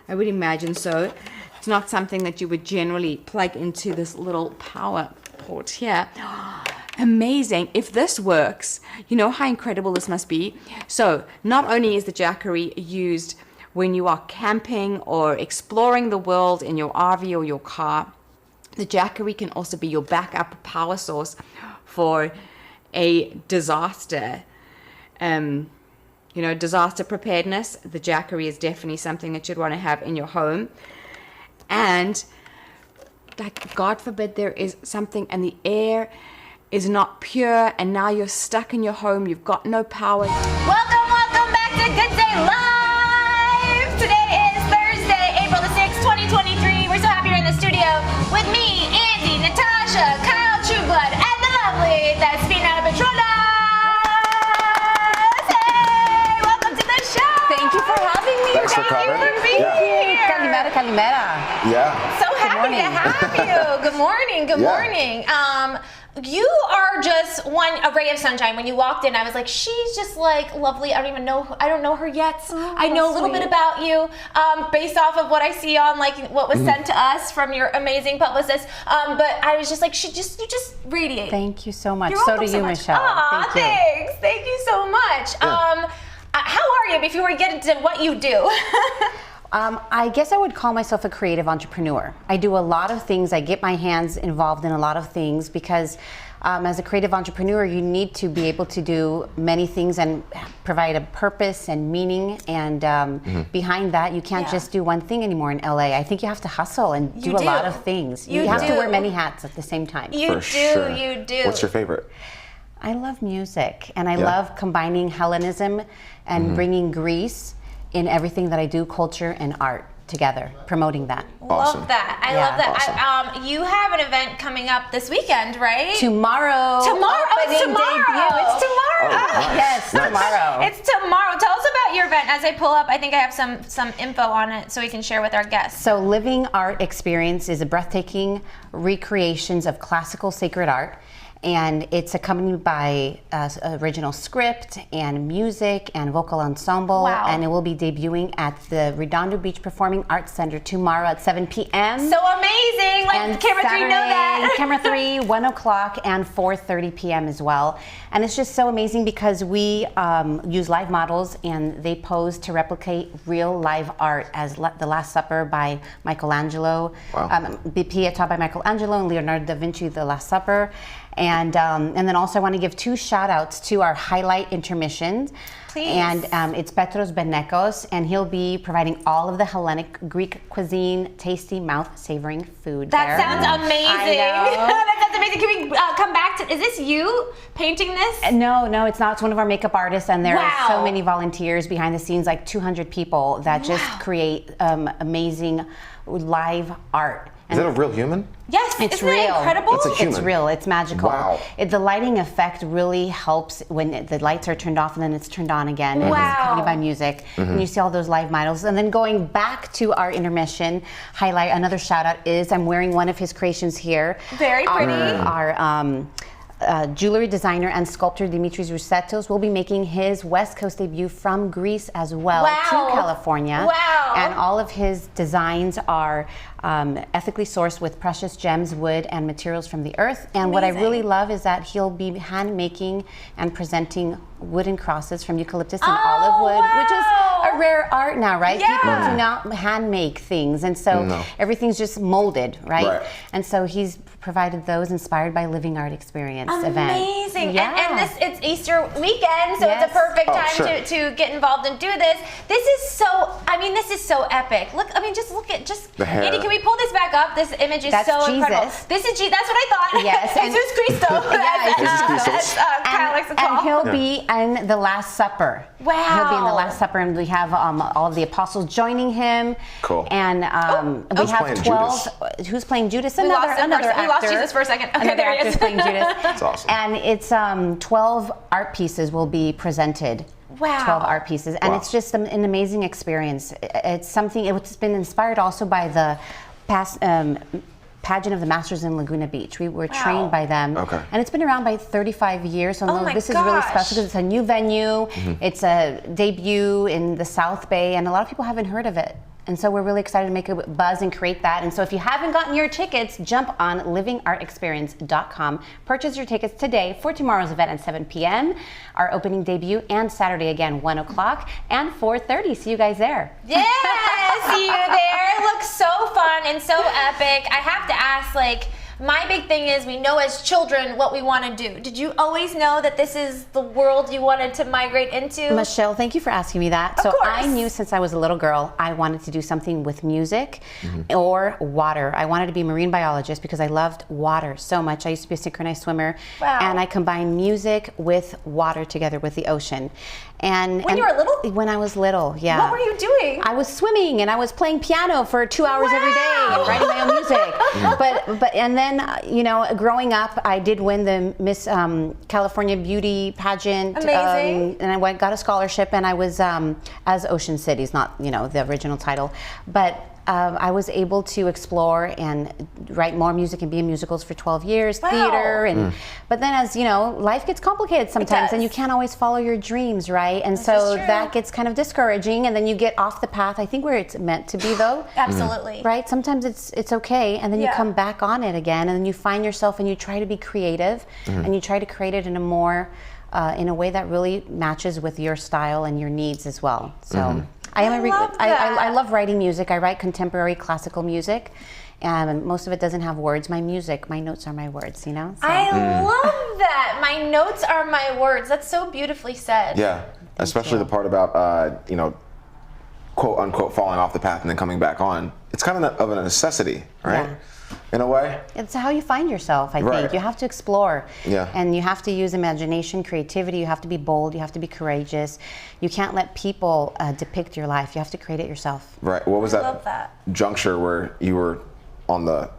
I would imagine so. It's not something that you would generally plug into this little power port here. Amazing. If this works, you know how incredible this must be. So not only is the Jackery used when you are camping or exploring the world in your RV or your car, the Jackery can also be your backup power source for a disaster. Disaster preparedness. The Jackery is definitely something that you'd want to have in your home. And God forbid there is something and the air is not pure and now you're stuck in your home, you've got no power. Welcome back to Good Day Live! Today is Thursday, April the 6th, 2023. We're so happy you're in the studio with me, Andy, Natasha, Kyle Trueblood, and the lovely Thespina Patronas! Hey! Welcome to the show! Thank you for having me. Thanks for coming. Thank you for being here. Kalimera. Yeah. So happy to have you. Good morning. Good morning. You are just a ray of sunshine. When you walked in, I was like, she's just like lovely. I don't know her yet. I know a little bit about you based off of what I see on what was sent to us from your amazing publicist. But I was just like, you just radiate. Thank you so much. You're So do welcome you, much. Michelle. Aw, thanks. Thank you so much. Yeah. How are you before we get into what you do? I guess I would call myself a creative entrepreneur. I do a lot of things. I get my hands involved in a lot of things because as a creative entrepreneur, you need to be able to do many things and provide a purpose and meaning. And behind that, you can't just do one thing anymore in LA. I think you have to hustle and do a lot of things. You have to wear many hats at the same time. You do. What's your favorite? I love music, and I love combining Hellenism and bringing Greece in everything that I do, culture and art together, promoting that. Awesome. Love that. I love that. Awesome. You have an event coming up this weekend, right? Tomorrow. It's tomorrow. It's tomorrow. Oh, Yes, nice. tomorrow. It's tomorrow. Tell us about your event. As I pull up, I think I have some info on it so we can share with our guests. So Living Art Experience is a breathtaking recreations of classical sacred art. and it's accompanied by original script and music and vocal ensemble. Wow. And it will be debuting at the Redondo Beach Performing Arts Center tomorrow at 7 p.m. So amazing! Like camera 3 know that. Camera 3, 1 o'clock, and 4:30 p.m. as well. And it's just so amazing because we use live models and they pose to replicate real live art as The Last Supper by Michelangelo, Wow. Pietà by Michelangelo, and Leonardo da Vinci, The Last Supper. And then also I want to give 2 shout outs to our highlight intermissions. Please. And it's Petros Benekos, and he'll be providing all of the Hellenic Greek cuisine, tasty, mouth-savoring food That there. sounds amazing. I know. That sounds amazing. Can we come back to? Is this you painting this? No, it's not. It's one of our makeup artists, and there Wow. are so many volunteers behind the scenes, like 200 people that just create amazing live art. Is that a real human? Yes, It's isn't real. that incredible? It's a human. It's real. It's magical. Wow. The lighting effect really helps when the lights are turned off and then it's turned on again. Wow. It's accompanied by music. And you see all those live models. And then going back to our intermission highlight, another shout out is I'm wearing one of his creations here. Very pretty. Our jewelry designer and sculptor Dimitris Roussetos will be making his West Coast debut from Greece as well Wow. to California. Wow. And all of his designs are ethically sourced with precious gems, wood, and materials from the earth. And what I Amazing. really love is that he'll be hand making and presenting wooden crosses from eucalyptus and olive wood, which is a rare art now, right? Yeah. People do not hand make things, and so No. everything's just molded, right? Right. And so he's provided those inspired by Living Art Experience event. Amazing. Yeah. And it's Easter weekend, so Yes. it's a perfect Oh, time sure. to get involved and do this. This is so epic. Look, just look at The hair. Andy, can we pull this back up? This image is That's so incredible. Jesus. This is that's what I thought. Yes, and- Jesus Christo. Yeah, Jesus Christos. Kyle likes to call. And he'll be in the Last Supper. Wow. He'll be in the Last Supper, and we have all of the apostles joining him. Cool. And we Who's have playing 12. Judas? Who's playing Judas? We Another lost him actor. we lost Jesus for a second. Okay, Another there he actor is. playing Judas. That's awesome. And it's 12 art pieces will be presented. Wow. 12 art pieces, and Wow. it's just an amazing experience. It's something. It's been inspired also by the past. Pageant of the Masters in Laguna Beach. We were trained by them. Okay. And it's been around by 35 years. So Oh my this is really gosh. special because it's a new venue. It's a debut in the South Bay, and a lot of people haven't heard of it. And so we're really excited to make a buzz and create that. And so if you haven't gotten your tickets, jump on livingartexperience.com. Purchase your tickets today for tomorrow's event at 7 p.m., our opening debut, and Saturday again, 1 o'clock and 4:30. See you guys there. Yeah, see you there. It looks so fun and so epic. I have to ask, my big thing is we know as children what we want to do. Did you always know that this is the world you wanted to migrate into? Michelle, thank you for asking me that. Of So course. I knew since I was a little girl, I wanted to do something with music or water. I wanted to be a marine biologist because I loved water so much. I used to be a synchronized swimmer. Wow. And I combined music with water together with the ocean. And When you were little? When I was little, yeah. What were you doing? I was swimming and I was playing piano for 2 hours every day and Wow. writing my own music. But and then growing up, I did win the Miss California Beauty pageant. Amazing. And I got a scholarship, and I was as Ocean Cities, not the original title, but. I was able to explore and write more music and be in musicals for 12 years, Wow. theater, and but then as life gets complicated sometimes, and you does. can't always follow your dreams, right? And is so true. that gets kind of discouraging, and then you get off the path. I think where it's meant to be, though. Absolutely. Right? Sometimes it's okay, and then you Yeah. come back on it again, and then you find yourself, and you try to be creative, and you try to create it in a more, in a way that really matches with your style and your needs as well. So I am I love that. I love writing music. I write contemporary classical music, and most of it doesn't have words. My notes are my words. So. I love that. My notes are my words. That's so beautifully said. Yeah, especially the part about quote unquote falling off the path and then coming back on. It's kind of a necessity, right? Yeah. In a way. It's how you find yourself, I Right. think. You have to explore. Yeah. And you have to use imagination, creativity. You have to be bold. You have to be courageous. You can't let people depict your life. You have to create it yourself. Right. What was I that, love that. juncture where you were on the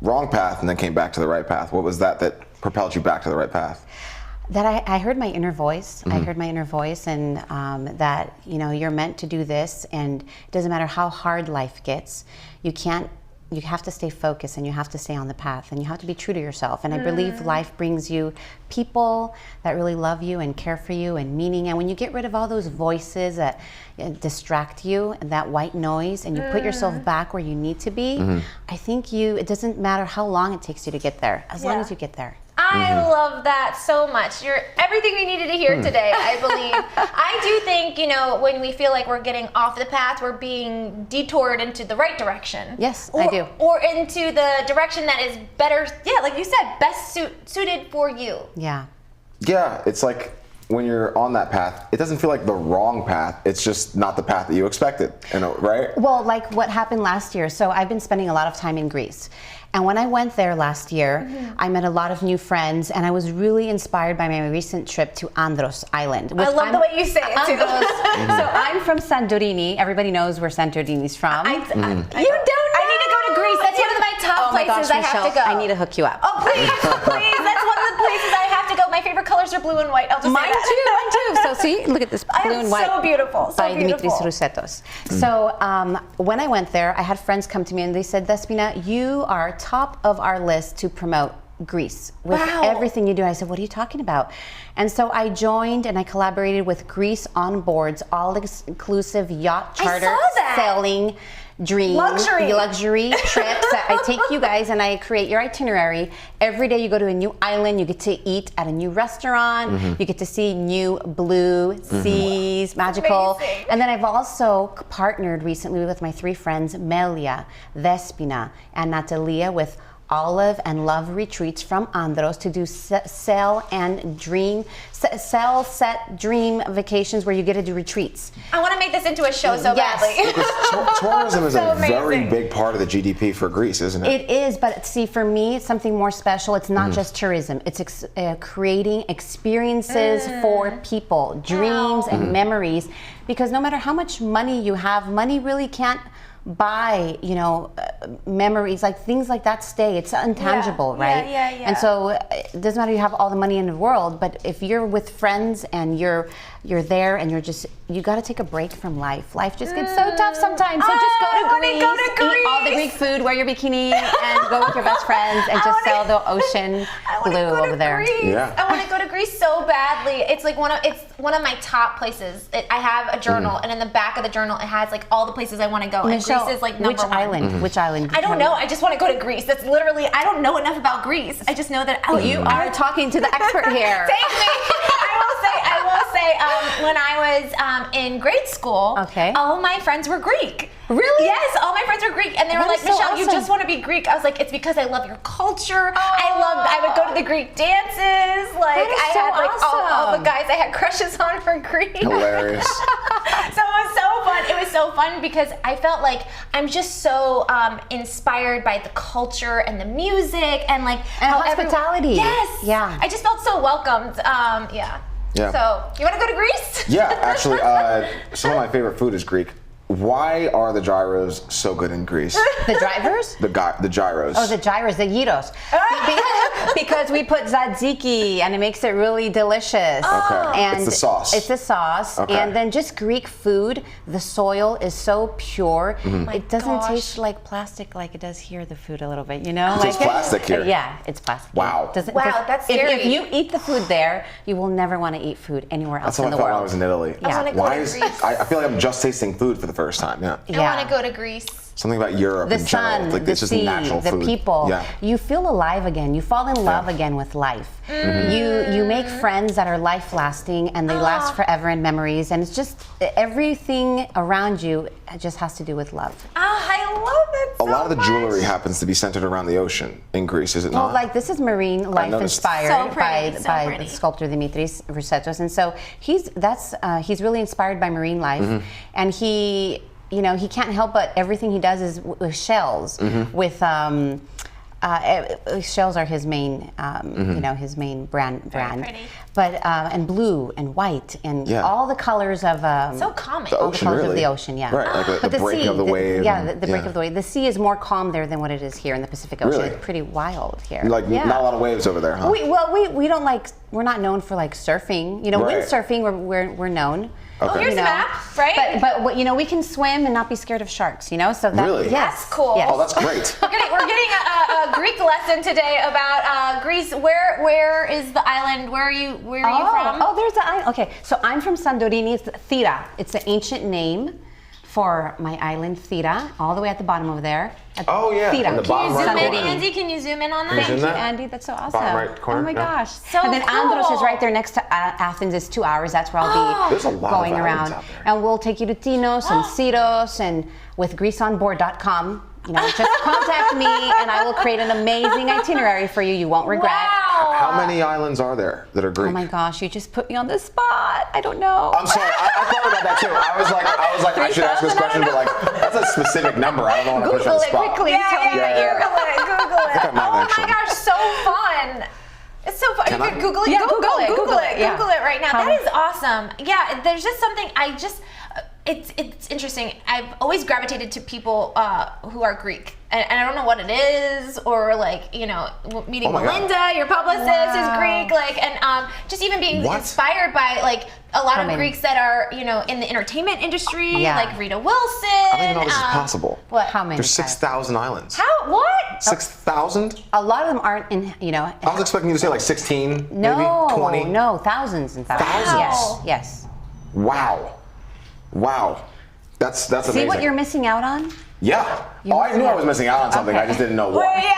wrong path and then came back to the right path? What was that propelled you back to the right path? That I heard my inner voice. I heard my inner voice, and that you're meant to do this, and it doesn't matter how hard life gets. You can't you have to stay focused and you have to stay on the path and you have to be true to yourself. And I believe life brings you people that really love you and care for you and meaning. And when you get rid of all those voices that distract you and that white noise and you put yourself back where you need to be, I think it doesn't matter how long it takes you to get there, as long as you get there. I love that so much. You're everything we needed to hear today, I believe. I do think, when we feel like we're getting off the path, we're being detoured into the right direction. Yes, I do. Or into the direction that is better, like you said, best suited for you. Yeah. Yeah, it's like when you're on that path, it doesn't feel like the wrong path. It's just not the path that you expected, right? Well, like what happened last year. So I've been spending a lot of time in Greece. And when I went there last year, I met a lot of new friends, and I was really inspired by my recent trip to Andros Island. I love the way you say it, too. So I'm from Santorini. Everybody knows where Santorini's from. You don't know? I need to go to Greece. That's one of my top places I have to go. I need to hook you up. Oh, please, please. That's one of the places I have to go. My favorite colors are blue and white. I'll just Mine say that. too. So see, look at this blue and white. So beautiful. So by beautiful. Dimitris Roussetos. So when I went there, I had friends come to me and they said, Thespina, you are top of our list to promote Greece with everything you do. I said, what are you talking about? And so I joined and I collaborated with Greece on Boards, all-inclusive yacht charter sailing dream luxury trips. I take you guys and I create your itinerary. Every day you go to a new island, you get to eat at a new restaurant, you get to see new blue seas, magical. Amazing. And then I've also partnered recently with my 3 friends, Melia, Thespina, and Natalia, with Olive and Love Retreats from Andros to do sail set dream vacations where you get to do retreats. I want to make this into a show so badly. Because tourism is So a very amazing. big part of the GDP for Greece, isn't it? It is, but see, for me, it's something more special. It's not just tourism. It's creating experiences for people, dreams and memories. Because no matter how much money you have, money really can't buy, memories, like things like that stay. It's intangible, right? Yeah. And so it doesn't matter you have all the money in the world, but if you're with friends and you're there and you got to take a break from life. Life just gets so tough sometimes. So just go to Greece, eat all the Greek food, wear your bikini, and go with your best friends and just sail the ocean blue over there. Yeah. I want to go to Greece so badly. It's like one of my top places. I have a journal, and in the back of the journal, it has like all the places I want to go. And Greece is like number one. Island? Which island? I don't know. I just want to go to Greece. That's literally. I don't know enough about Greece. I just know that. You are talking to the expert here. Take me. I will say. When I was in grade school, all my friends were Greek. Really? Yes, all my friends were Greek, and they were That like, is so Michelle, you awesome. just want to be Greek. I was like, it's because I love your culture. I would go to the Greek dances. Like, That is I so had like all awesome. the guys I had crushes on were Greek. Hilarious. So it was so fun. It was so fun because I felt like I'm just so inspired by the culture and the music and like how hospitality. Yes. Yeah. I just felt so welcomed. Yeah. So you want to go to Greece? Yeah, actually, some of my favorite food is Greek. Why are the gyros so good in Greece? The drivers? The gyros. Oh, the gyros, the gyros. Because we put tzatziki and it makes it really delicious. Okay. And It's the sauce. It's the sauce. Okay. And then just Greek food, the soil is so pure. It doesn't gosh. taste like plastic like it does here, the food a little bit, you know? So it's plastic here? Yeah, it's plastic. Wow. Wow, that's scary. If you eat the food there, you will never want to eat food anywhere else That's how in I the felt when world. I was in Italy. Yeah. I want to go Why to is Greece. I feel like I'm just tasting food for the first time. Yeah. I want to go to Greece. Something about Europe The in general. sun, Like the it's just sea, natural the food. people. Yeah. You feel alive again. You fall in love again with life. You make friends that are life lasting and they last forever in memories. And it's just everything around you just has to do with love. I love it so A lot of the much. jewelry happens to be centered around the ocean in Greece, is it Well, not? like this is marine life noticed. inspired So pretty, by so by pretty. the sculptor Dimitris Roussetos, and so he's really inspired by marine life, and he can't help but everything he does is with shells, with shells are his main his main brand. pretty. But and blue and white and Yeah. all the colors of So common. The all the ocean, colors really. of the ocean, yeah. Right, like But the break of the wave. Yeah, and- the break of the wave. The sea is more calm there than what it is here in the Pacific Ocean. Really? It's pretty wild here. Like Yeah. not a lot of waves over there, huh? We don't like, we're not known for like surfing. Right. Windsurfing we're known. Oh, Okay. here's You the know. map, right? But you know, we can swim and not be scared of sharks. You know, so that, Really? yes, That's cool. Yes. Oh, that's great. We're getting a Greek lesson today about Greece. Where is the island? Where are you from? Oh, there's the island. Okay, so I'm from Santorini. It's Thera. It's the ancient name for my island, Thera, all the way at the bottom over there. Oh, yeah, Thera. in the bottom Can you zoom right in, corner. Andy? Can you zoom in on Can you that? zoom Thank you, that? Andy. That's so awesome. Bottom right corner, Oh my yeah. gosh. So and then cool. Andros is right there next to Athens. It's 2 hours. That's where I'll be There's a lot of going islands around. out there. And we'll take you to Tinos and Siros and with GreeceOnBoard.com. You know, just contact me and I will create an amazing itinerary for you. You won't regret. Wow. How many islands are there that are Greek? Oh my gosh, you just put me on the spot. I don't know. I'm sorry. I thought about that too. I was like, I should ask this 3,000? question, but like, that's a specific number. I don't know what to push on Google the it spot. quickly. Yeah, Tell me yeah, Yeah, yeah. Google it. I might Oh actually. my gosh, so fun. It's so fun. Can You I? can Google it. Yeah, Google it. Google it, yeah. Google it right now. How- That is awesome. Yeah, there's just something it's interesting. I've always gravitated to people who are Greek, and I don't know what it is, or like meeting Oh my God. Melinda, your publicist, Wow. is Greek, like, and just even being What? inspired by like a lot of many? Greeks that are in the entertainment industry, Yeah. like Rita Wilson. I don't even know this is possible. What? How many? There's 6,000 islands. How? What? 6,000? A lot of them aren't in, I was expecting you to say like 16, no, maybe 20. no, thousands and thousands. Thousands? Yes, yes. Wow. That's amazing. See what you're missing out on? Yeah. Oh, I knew I was missing out on something. Okay. I just didn't know what. Well, yeah.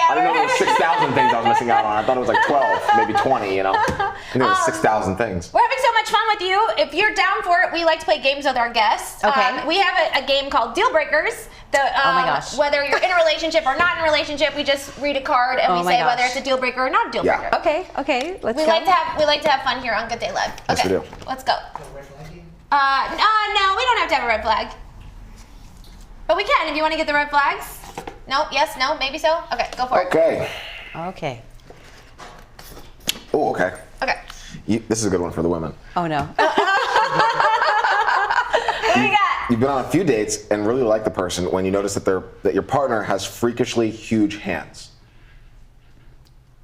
I didn't know there was 6,000 things I was missing out on. I thought it was like 12, maybe 20, I knew it was 6,000 things. We're having so much fun with you. If you're down for it, we like to play games with our guests. Okay. We have a game called Deal Breakers. Oh my gosh. Whether you're in a relationship or not in a relationship, we just read a card and Oh we my say whether gosh. it's a deal breaker or not a deal Yeah. breaker. Okay, let's We go. like to have fun here on Good Day Live. Yes, Okay, we do. let's go. No, we don't have to have a red flag. But we can if you want to get the red flags. No, yes, no, maybe so. Okay, go for it. Okay. Okay. Oh, okay. Okay. This is a good one for the women. Oh no. What do we got? You've been on a few dates and really like the person when you notice that your partner has freakishly huge hands.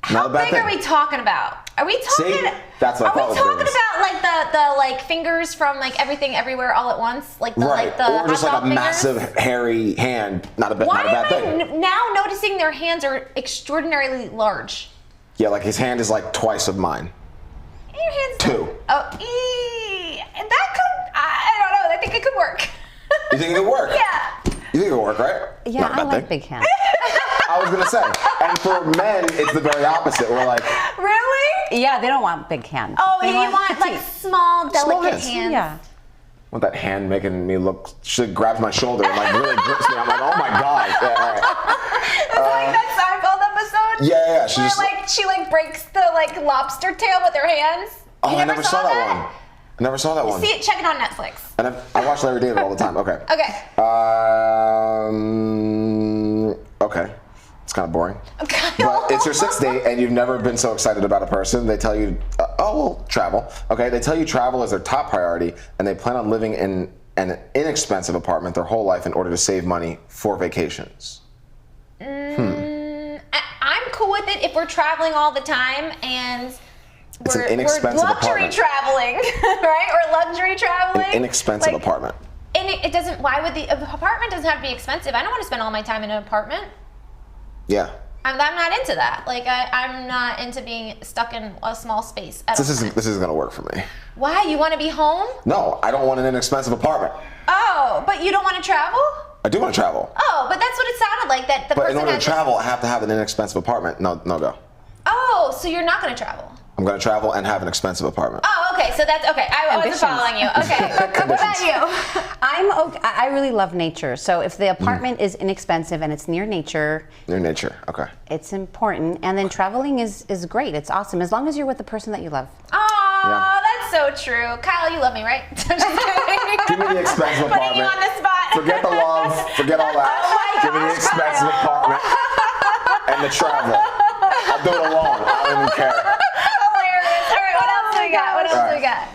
How Not a bad big thing. are we talking about? Are we talking? See? That's what I Are thought we was talking big. about like the like fingers from like everything everywhere all at once, like the Right. like the Or just hot like a dog fingers? massive hairy hand. Not a Why bad am thing. I now noticing their hands are extraordinarily large? Yeah, like his hand is like twice of mine. Your hands. 2. Oh, and that could. I don't know. I think it could work. You think it could work? Yeah. You think it could work, right? Yeah, Not a I bad like thing. big hands. I was gonna say. And for men, it's the very opposite. We're like, Really? Yeah, they don't want big hands. Oh, They you want like petite. small, delicate hands. hands. Yeah. want that hand making me look. She grabs my shoulder and like really grips me. I'm like, oh my god. Yeah, all right. It's like that Seinfeld episode. Yeah. She Where just. like she like breaks the like lobster tail with her hands. Oh, You I never saw that one. I never saw that one. See it, check it on Netflix. And I watch Larry David all the time. Okay. Okay. Okay. It's kind of boring. But it's your 6th date and you've never been so excited about a person. They tell you, we'll travel. Okay. They tell you travel is their top priority and they plan on living in an inexpensive apartment their whole life in order to save money for vacations. I'm cool with it if we're traveling all the time and It's an we're inexpensive luxury apartment. traveling, right? Or luxury traveling. An inexpensive Like, apartment. And it doesn't. Why would the apartment doesn't have to be expensive? I don't want to spend all my time in an apartment. Yeah. I'm not into that. Like I'm not into being stuck in a small space. At This all times. isn't gonna work for me. Why? You want to be home? No, I don't want an inexpensive apartment. Oh, but you don't want to travel? I do want to travel. Oh, but that's what it sounded like. That the But in person order to has travel, I have to have an inexpensive apartment. No go. Oh, so you're not going to travel? I'm gonna travel and have an expensive apartment. Oh, okay. So that's okay. I wasn't Ambitions. following you. Okay. What about you? I'm okay. I really love nature. So if the apartment is inexpensive and it's near nature, Near nature. Okay. it's important. And then traveling is great. It's awesome as long as you're with the person that you love. Oh, Yeah. that's so true. Kyle, you love me, right? I'm just kidding. Give me the expensive Putting you apartment. on the spot. Forget the love. Forget all that. Oh my Give me the gosh, expensive Kyle. apartment and the travel. I'll do it alone. I don't even care. Hilarious. All right, what else do we got? What else do we got?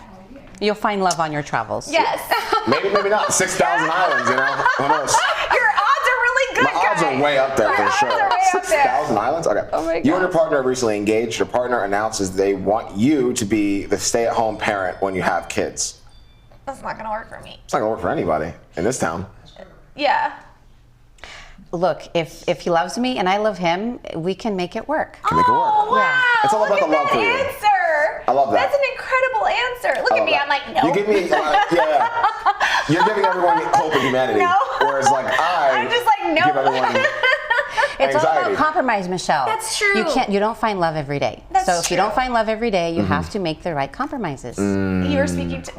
You'll find love on your travels. Yes. Maybe not. 6,000 islands. You know. Who knows? Your odds are really good, My odds guys. are way up there My for odds sure. are way up there. 6,000 islands? Okay. Oh my You and your gosh. partner are recently engaged. Your partner announces they want you to be the stay-at-home parent when you have kids. That's not gonna work for me. It's not gonna work for anybody in this town. Yeah. Look, if he loves me and I love him, we can make it work. Can make it work. Oh, wow. Yeah. It's all about Look the at love for you. that answer. I love that. That's an incredible answer. Look I at love me. that. I'm like, no. You give me, yeah. You're giving everyone hope and humanity. No. Whereas like I'm just like, no. give everyone It's all anxiety. about compromise, Michelle. That's true. You don't find love every day. That's so if you true. don't find love every day, you have to make the right compromises. You're speaking to.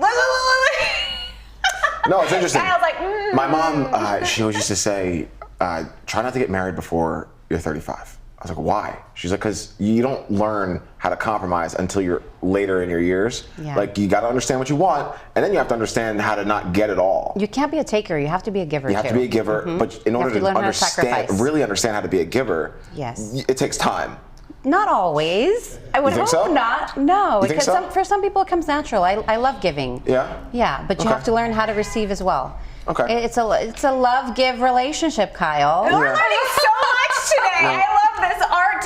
No, it's interesting. I was like, My mom, she always used to say, try not to get married before you're 35. I was like, why? She's like, because you don't learn how to compromise until you're later in your years. Yeah. Like, you got to understand what you want, and then you have to understand how to not get it all. You can't be a taker. You have to be a giver. You have to be a giver, but in order to to learn how to understand, sacrifice. really understand how to be a giver, Yes. it takes time. Not always. I would You think hope so? not. No, You think because so? for some people it comes natural. I love giving. Yeah? Yeah, but you Okay. have to learn how to receive as well. Okay. It's a love-give relationship, Kyle. we're learning so much today. I love this. Art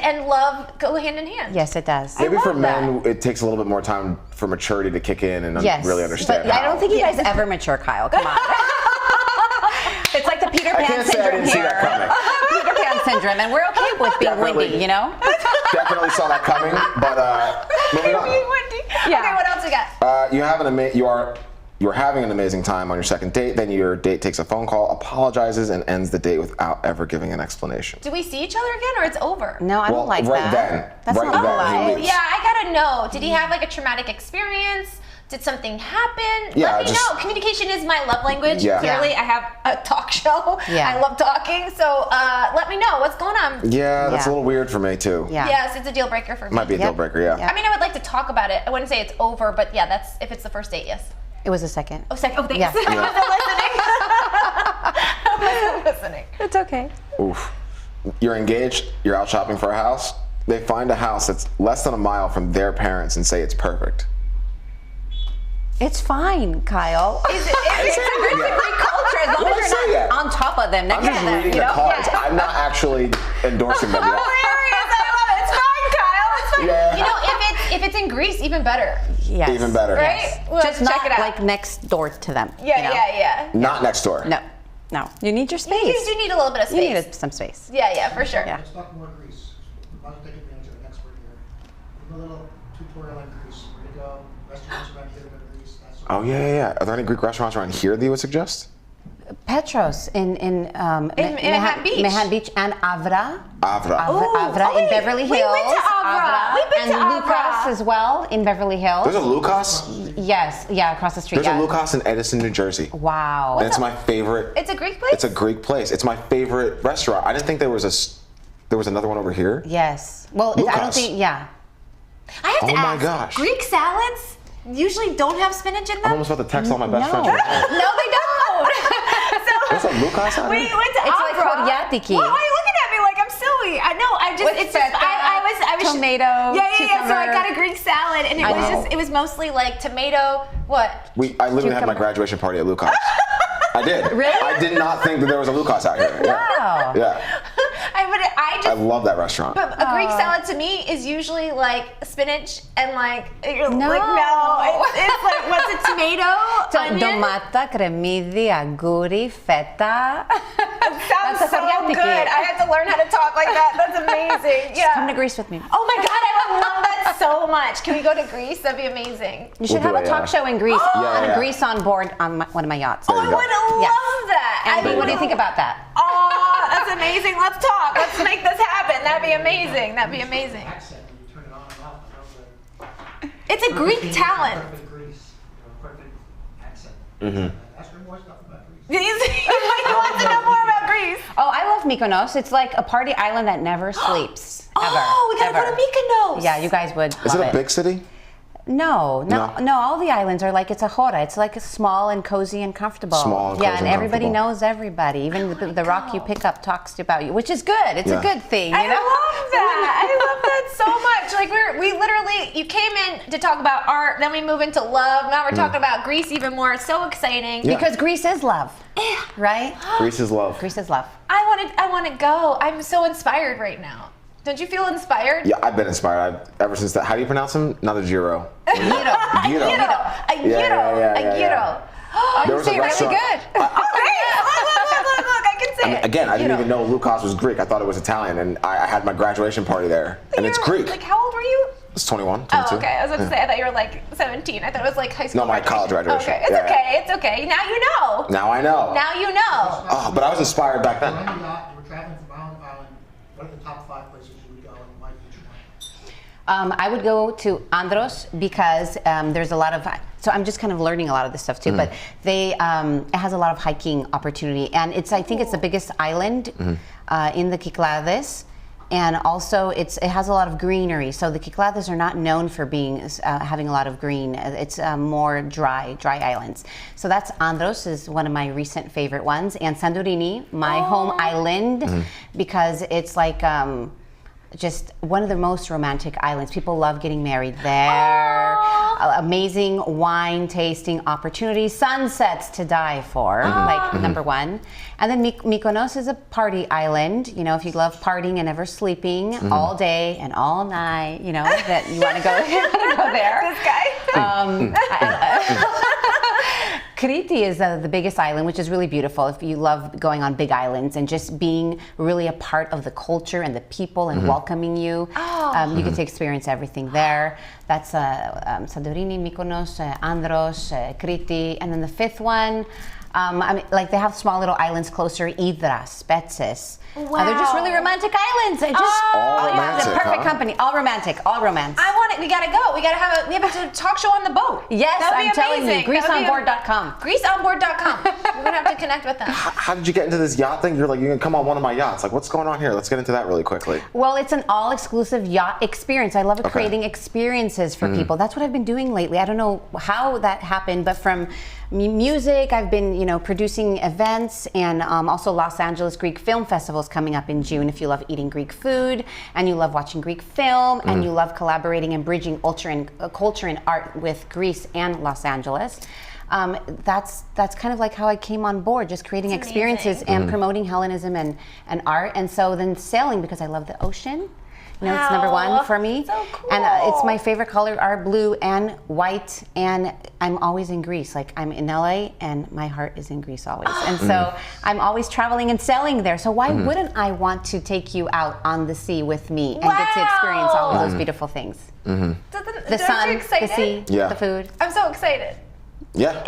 and love go hand in hand. Yes, it does. Maybe for love men, it takes a little bit more time for maturity to kick in and Yes, really understand but how. I don't think you guys ever mature, Kyle. Come on. It's like the Peter I Pan can't say I syndrome didn't see here. that coming. Peter Pan syndrome, and we're okay with being Definitely. windy, you know? Definitely saw that coming, but moving on. Yeah. Okay, what else we got? You're having an amazing time on your second date. Then your date takes a phone call, apologizes, and ends the date without ever giving an explanation. Do we see each other again, or it's over? No, I Well, don't like right that. then. That's Right not then, polite. he leaves. Yeah, I gotta know. Did he have like a traumatic experience? Did something happen? Yeah, Let me just- know. Communication is my love language. Yeah. Clearly, I have a talk show. Yeah. I love talking. So let me know what's going on. Yeah, that's a Yeah. little weird for me too. Yeah. Yes, it's a deal breaker for me. Might be a Yep. deal breaker, yeah. Yep. I mean, I would like to talk about it. I wouldn't say it's over, but yeah, that's if it's the first date, yes. It was a second. Oh, second. Oh, thanks. Yeah. I wasn't listening. It's okay. Oof. You're engaged, you're out shopping for a house. They find a house that's less than a mile from their parents and say it's perfect. It's fine, Kyle. It's a Great culture as long Well, as let's say you're that. not on top of them, next I'm to just them. reading You the know? cards. Yeah. I'm not actually endorsing them yet. hilarious. I love it. It's fine, Kyle. It's fine. Yeah. You know, if it's in Greece, even better, Yes. Even better. right? We'll Just check not it out. like next door to them. yeah, you know? yeah. Not next door. No. You need your space. You do need a little bit of You space. need some space. Yeah, for sure. Yeah. Let's talk more Greece. We're about to take advantage of an expert here. Give a little tutorial on Greece. Where to go, restaurants around here to go to Greece, that sort of Oh, yeah. Are there any Greek restaurants around here that you would suggest? Petros in Manhattan Beach. Manhattan Beach and Avra. Avra. Avra oh, in wait, Beverly Hills. we went to Avra. We've been and to Avra. Lucas as well in Beverly Hills. There's a Lucas? Yes, yeah, across the street. There's yeah. a Lucas in Edison, New Jersey. Wow. And it's my favorite. It's a Greek place? It's a Greek place. It's my favorite restaurant. I didn't think there was another one over here. Yes. Well, I don't Lucas. think. Yeah. I have to Oh my ask, gosh. Greek salads usually don't have spinach in them? I'm almost about to text all my best friends. No, they don't. There's so a Lucas out we here? went to It's like Avra. Koriatiki. Why are you looking at me like I'm silly? I know. I just. With It's just. feta, I was. tomato, Yeah. So I cucumber. got a Greek salad, and it was Wow. just. It was mostly like tomato. What? I literally had my Cucumber. graduation party at Lucas. I did. Really? I did not think that there was a Lucas out here. Yeah. Wow. Yeah. I I just. love that restaurant. But a Greek salad to me is usually like spinach and like you're No. like no, it's like what's a tomato, onion. Tomata, cremidi, aguri, feta. Sounds That's a so Koriatiki. good. I had to learn how to talk like that. That's amazing. Yeah. Come to Greece with me. Oh my God, I would love that so much. Can we go to Greece? That'd be amazing. You should We'll have do a it, talk yeah. show in Greece. Yeah. Greece on board on one of my yachts. Oh, I you go. would love Yes. that. Andy, what do you think about that? Oh, that's amazing. Let's talk. Let's make this happen. That'd be amazing. That'd be amazing. accent when you turn it on and off. I love It's a Greek talent. Perfect Greece. Perfect accent. Mm-hmm. Ask her more stuff about Greece. He wants to know more about Greece. Oh, I love Mykonos. It's like a party island that never sleeps. Ever. Oh, we gotta ever. go to Mykonos. Yeah, you guys would. Is it love a big city? No. No? All the islands are like it's a hora. It's like small and cozy and comfortable. Small and yeah, cozy and and everybody comfortable. knows everybody. Even the rock you pick up talks about you, which is good. It's Yeah. a good thing. You I know? love that. I love that so much. Like we literally, you came in to talk about art, then we move into love. Now we're talking about Greece even more. It's so exciting. Yeah. Because Greece is love, right? Greece is love. Oh. Greece is love. I want to go. I'm so inspired right now. Don't you feel inspired? Yeah, I've been inspired. Ever since that. How do you pronounce him? Not a Giro. Gyro. Yeah. Oh, There you was a say it really restaurant- good. Look, I can say it. Again, I didn't Gyro. even know Lukas was Greek. I thought it was Italian, and I had my graduation party there, and it's You're- Greek. Like, how old were you? It's 21, Oh, 22. okay. I was about to say, I thought you were like 17. I thought it was like high school. No, my college graduation. Okay, it's Yeah, okay. It's okay. Now you know. Now I know. Now you know. Oh, but I was inspired back You're then. on the yacht, you were traveling from island to island. What are the top 5 places you would go and why each one? I would go to Andros because there's a lot of. So I'm just kind of learning a lot of this stuff too. But it has a lot of hiking opportunity, and I think it's the biggest island in the Cyclades. And also, it has a lot of greenery. So the Cyclades are not known for having a lot of green. It's more dry islands. So that's Andros is one of my recent favorite ones, and Santorini, my home island, because it's like just one of the most romantic islands. People love getting married there. Amazing wine tasting opportunities, sunsets to die for, like number one. And then Mykonos is a party island. You know, if you love partying and never sleeping all day and all night, you know, that you want to go, there. This guy. Crete is the biggest island, which is really beautiful if you love going on big islands and just being really a part of the culture and the people and welcoming you. You get to experience everything there. That's Santorini, Mykonos, Andros, Crete. And then the fifth one, I mean, like they have small little islands closer, Idra, Spetses. Wow. They're just really romantic islands. They just All you have the romantic, perfect huh? company. All romantic, all romance. I want it. We gotta go. We gotta have we have a talk show on the boat. Yes, That would be I'm telling you, amazing. That would be GreeceOnBoard.com. GreeceOnBoard.com. We're gonna have to connect with them. How did you get into this yacht thing? You're like, you can come on one of my yachts. Like, what's going on here? Let's get into that really quickly. Well, it's an all-exclusive yacht experience. I love creating experiences for people. That's what I've been doing lately. I don't know how that happened, but from music, I've been, producing events, and also Los Angeles Greek Film Festival is coming up in June. If you love eating Greek food, and you love watching Greek film, and you love collaborating and bridging culture and art with Greece and Los Angeles. That's kind of like how I came on board, just creating That's experiences amazing. and promoting Hellenism and art. And so then sailing, because I love the ocean. It's number one for me. So cool. And it's my favorite color are blue and white. And I'm always in Greece. Like I'm in LA and my heart is in Greece always. And so I'm always traveling and sailing there. So why wouldn't I want to take you out on the sea with me and get to experience all of those beautiful things? The Aren't sun, you excited? the sea, Yeah. the food. I'm so excited. Yeah.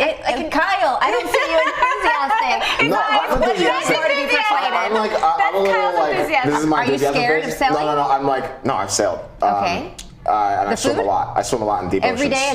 Kyle, I don't see you enthusiastic. No, I'm What you enthusiastic. want to be persuaded? I'm like, I'm a little Kyle's like, enthusiasm. this is my Are you enthusiasm scared phase. of sailing? No, I'm like, no, I've sailed. Okay. And I The swim a food? lot. I swim a lot in deep Every oceans. day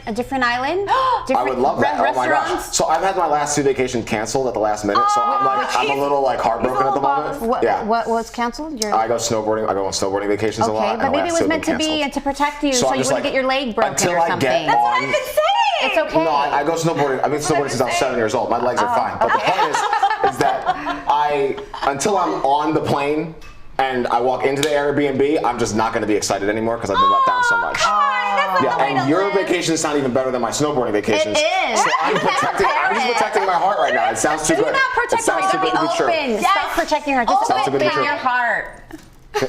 a different island? I would love that. Oh my gosh. Restaurants? So I've had my last 2 vacations canceled at the last minute. So I'm a little like heartbroken at the moment. What was canceled? I go snowboarding. I go on snowboarding vacations a lot. Okay, and but the maybe it last was 2 have meant been to be canceled. and to protect you, So so I'm you just wouldn't like, get your leg broken until or I something. get That's what on- I've been saying. It's okay. No, I go snowboarding. I've been snowboarding since I was 7 years old. My legs are fine. But the point is that until I'm on the plane and I walk into the Airbnb, I'm just not going to be excited anymore because I've been let down so much. That's not the way Yeah, and to your live. vacation sound even better than my snowboarding vacations. It is. So I'm just protecting my heart right now. It sounds too Do good. not protect It sounds too your good heart. to be Be true. open. Stop protecting your heart. Just Sounds too good to be open true. your heart.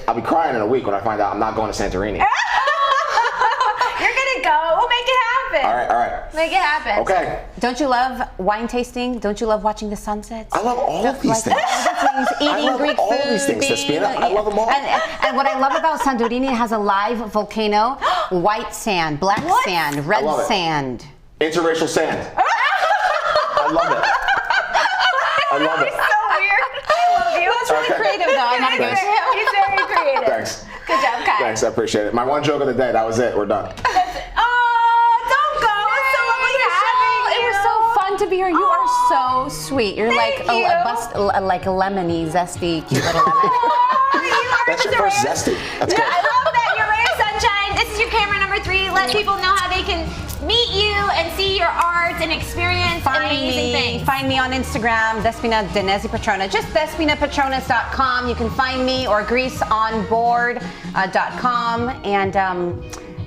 I'll be crying in a week when I find out I'm not going to Santorini. You're gonna go. We'll make it happen. All right. Make it happen. Okay. Don't you love wine tasting? Don't you love watching the sunsets? I love all of these things. Eating love Greek all food. of these things, Thespina. I love them all. And what I love about Santorini, it has a live volcano, white sand, black sand, red love it. sand. Interracial sand. I love it. I love it. So weird. I love you. That's Okay. Creative though, I gotta give it Thanks. to him. He's very creative. Thanks. Good job, Kai. Thanks, I appreciate it. My one joke of the day, that was it. We're done. Oh, don't go. It's so lovely having It you. was so fun to be here. You are so sweet. You're Thank like you. like a lemony, zesty, cute little lemon. Oh, you are That's your just a first ray of- zesty. That's good. I love that. You're ray of sunshine. This is your camera number 3. Let people know how they can meet you and see your art and experience amazing things. Find me on Instagram, Thespina Denezi Patrona. Just ThespinaPatronas.com. You can find me, or GreeceOnBoard.com. And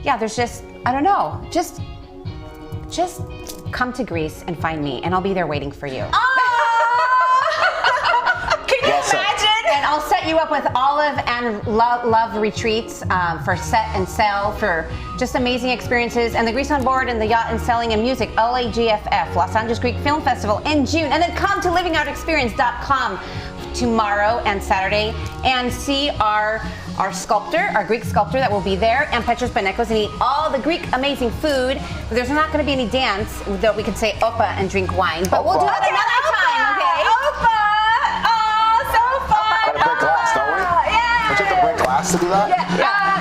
yeah, there's just, I don't know, just come to Greece and find me, and I'll be there waiting for you. Oh! Can you Well said. imagine? And I'll set you up with Olive and Love retreats for set and sail for just amazing experiences, and the Grease on Board and the Yacht and Sailing and Music LAGFF Los Angeles Greek Film Festival in June, and then come to livingoutexperience.com tomorrow and Saturday and see our sculptor, our Greek sculptor that will be there, and Petros Benekos, and eat all the Greek amazing food. There's not going to be any dance, though we could say opa and drink wine, but we'll do that another time, okay? Opa! Oh, so fun! Gotta break glass, don't we? Yeah. Don't you have to break glass to do that?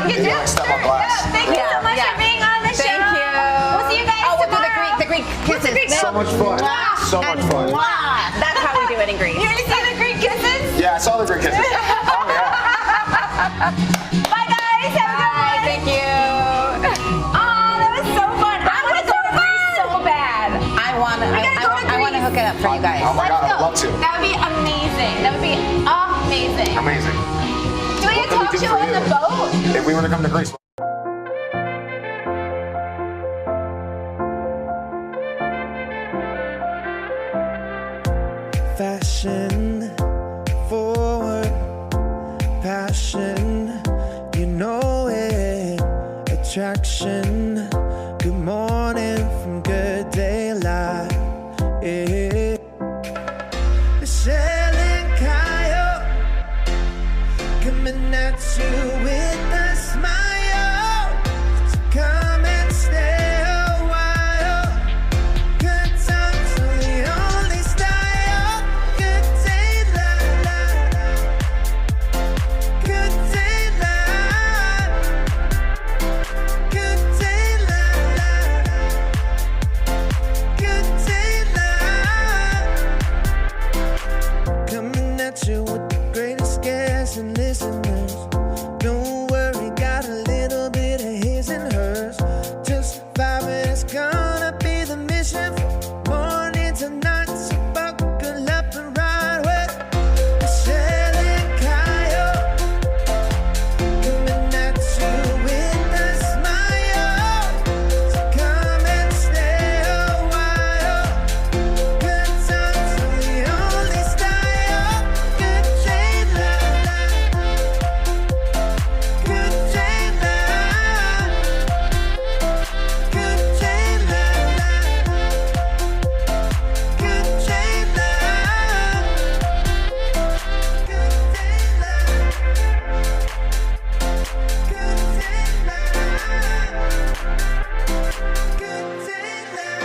You do. Like step on glass. Yeah, thank you so much for being on the show. Thank you. We'll see you guys Oh, we'll do tomorrow. the Greek kisses. So much fun. So much fun. That's how we do it in Greece. You ready to see the Greek kisses? Yeah, I saw the Greek kisses. Oh, yeah. Bye, guys. Have a good one. Thank you. Oh, that was so fun. I want to go to Greece so bad. I want to hook it up for you guys. Oh my God, I'd love to. That would be amazing. That would be amazing. Amazing. Doing a What can we talk do show for on you? the boat? If we were to come to Greece. Fashion forward, passion, you know it. Attraction, good morning from good daylight. Yeah. Selling Kyle, coming at you with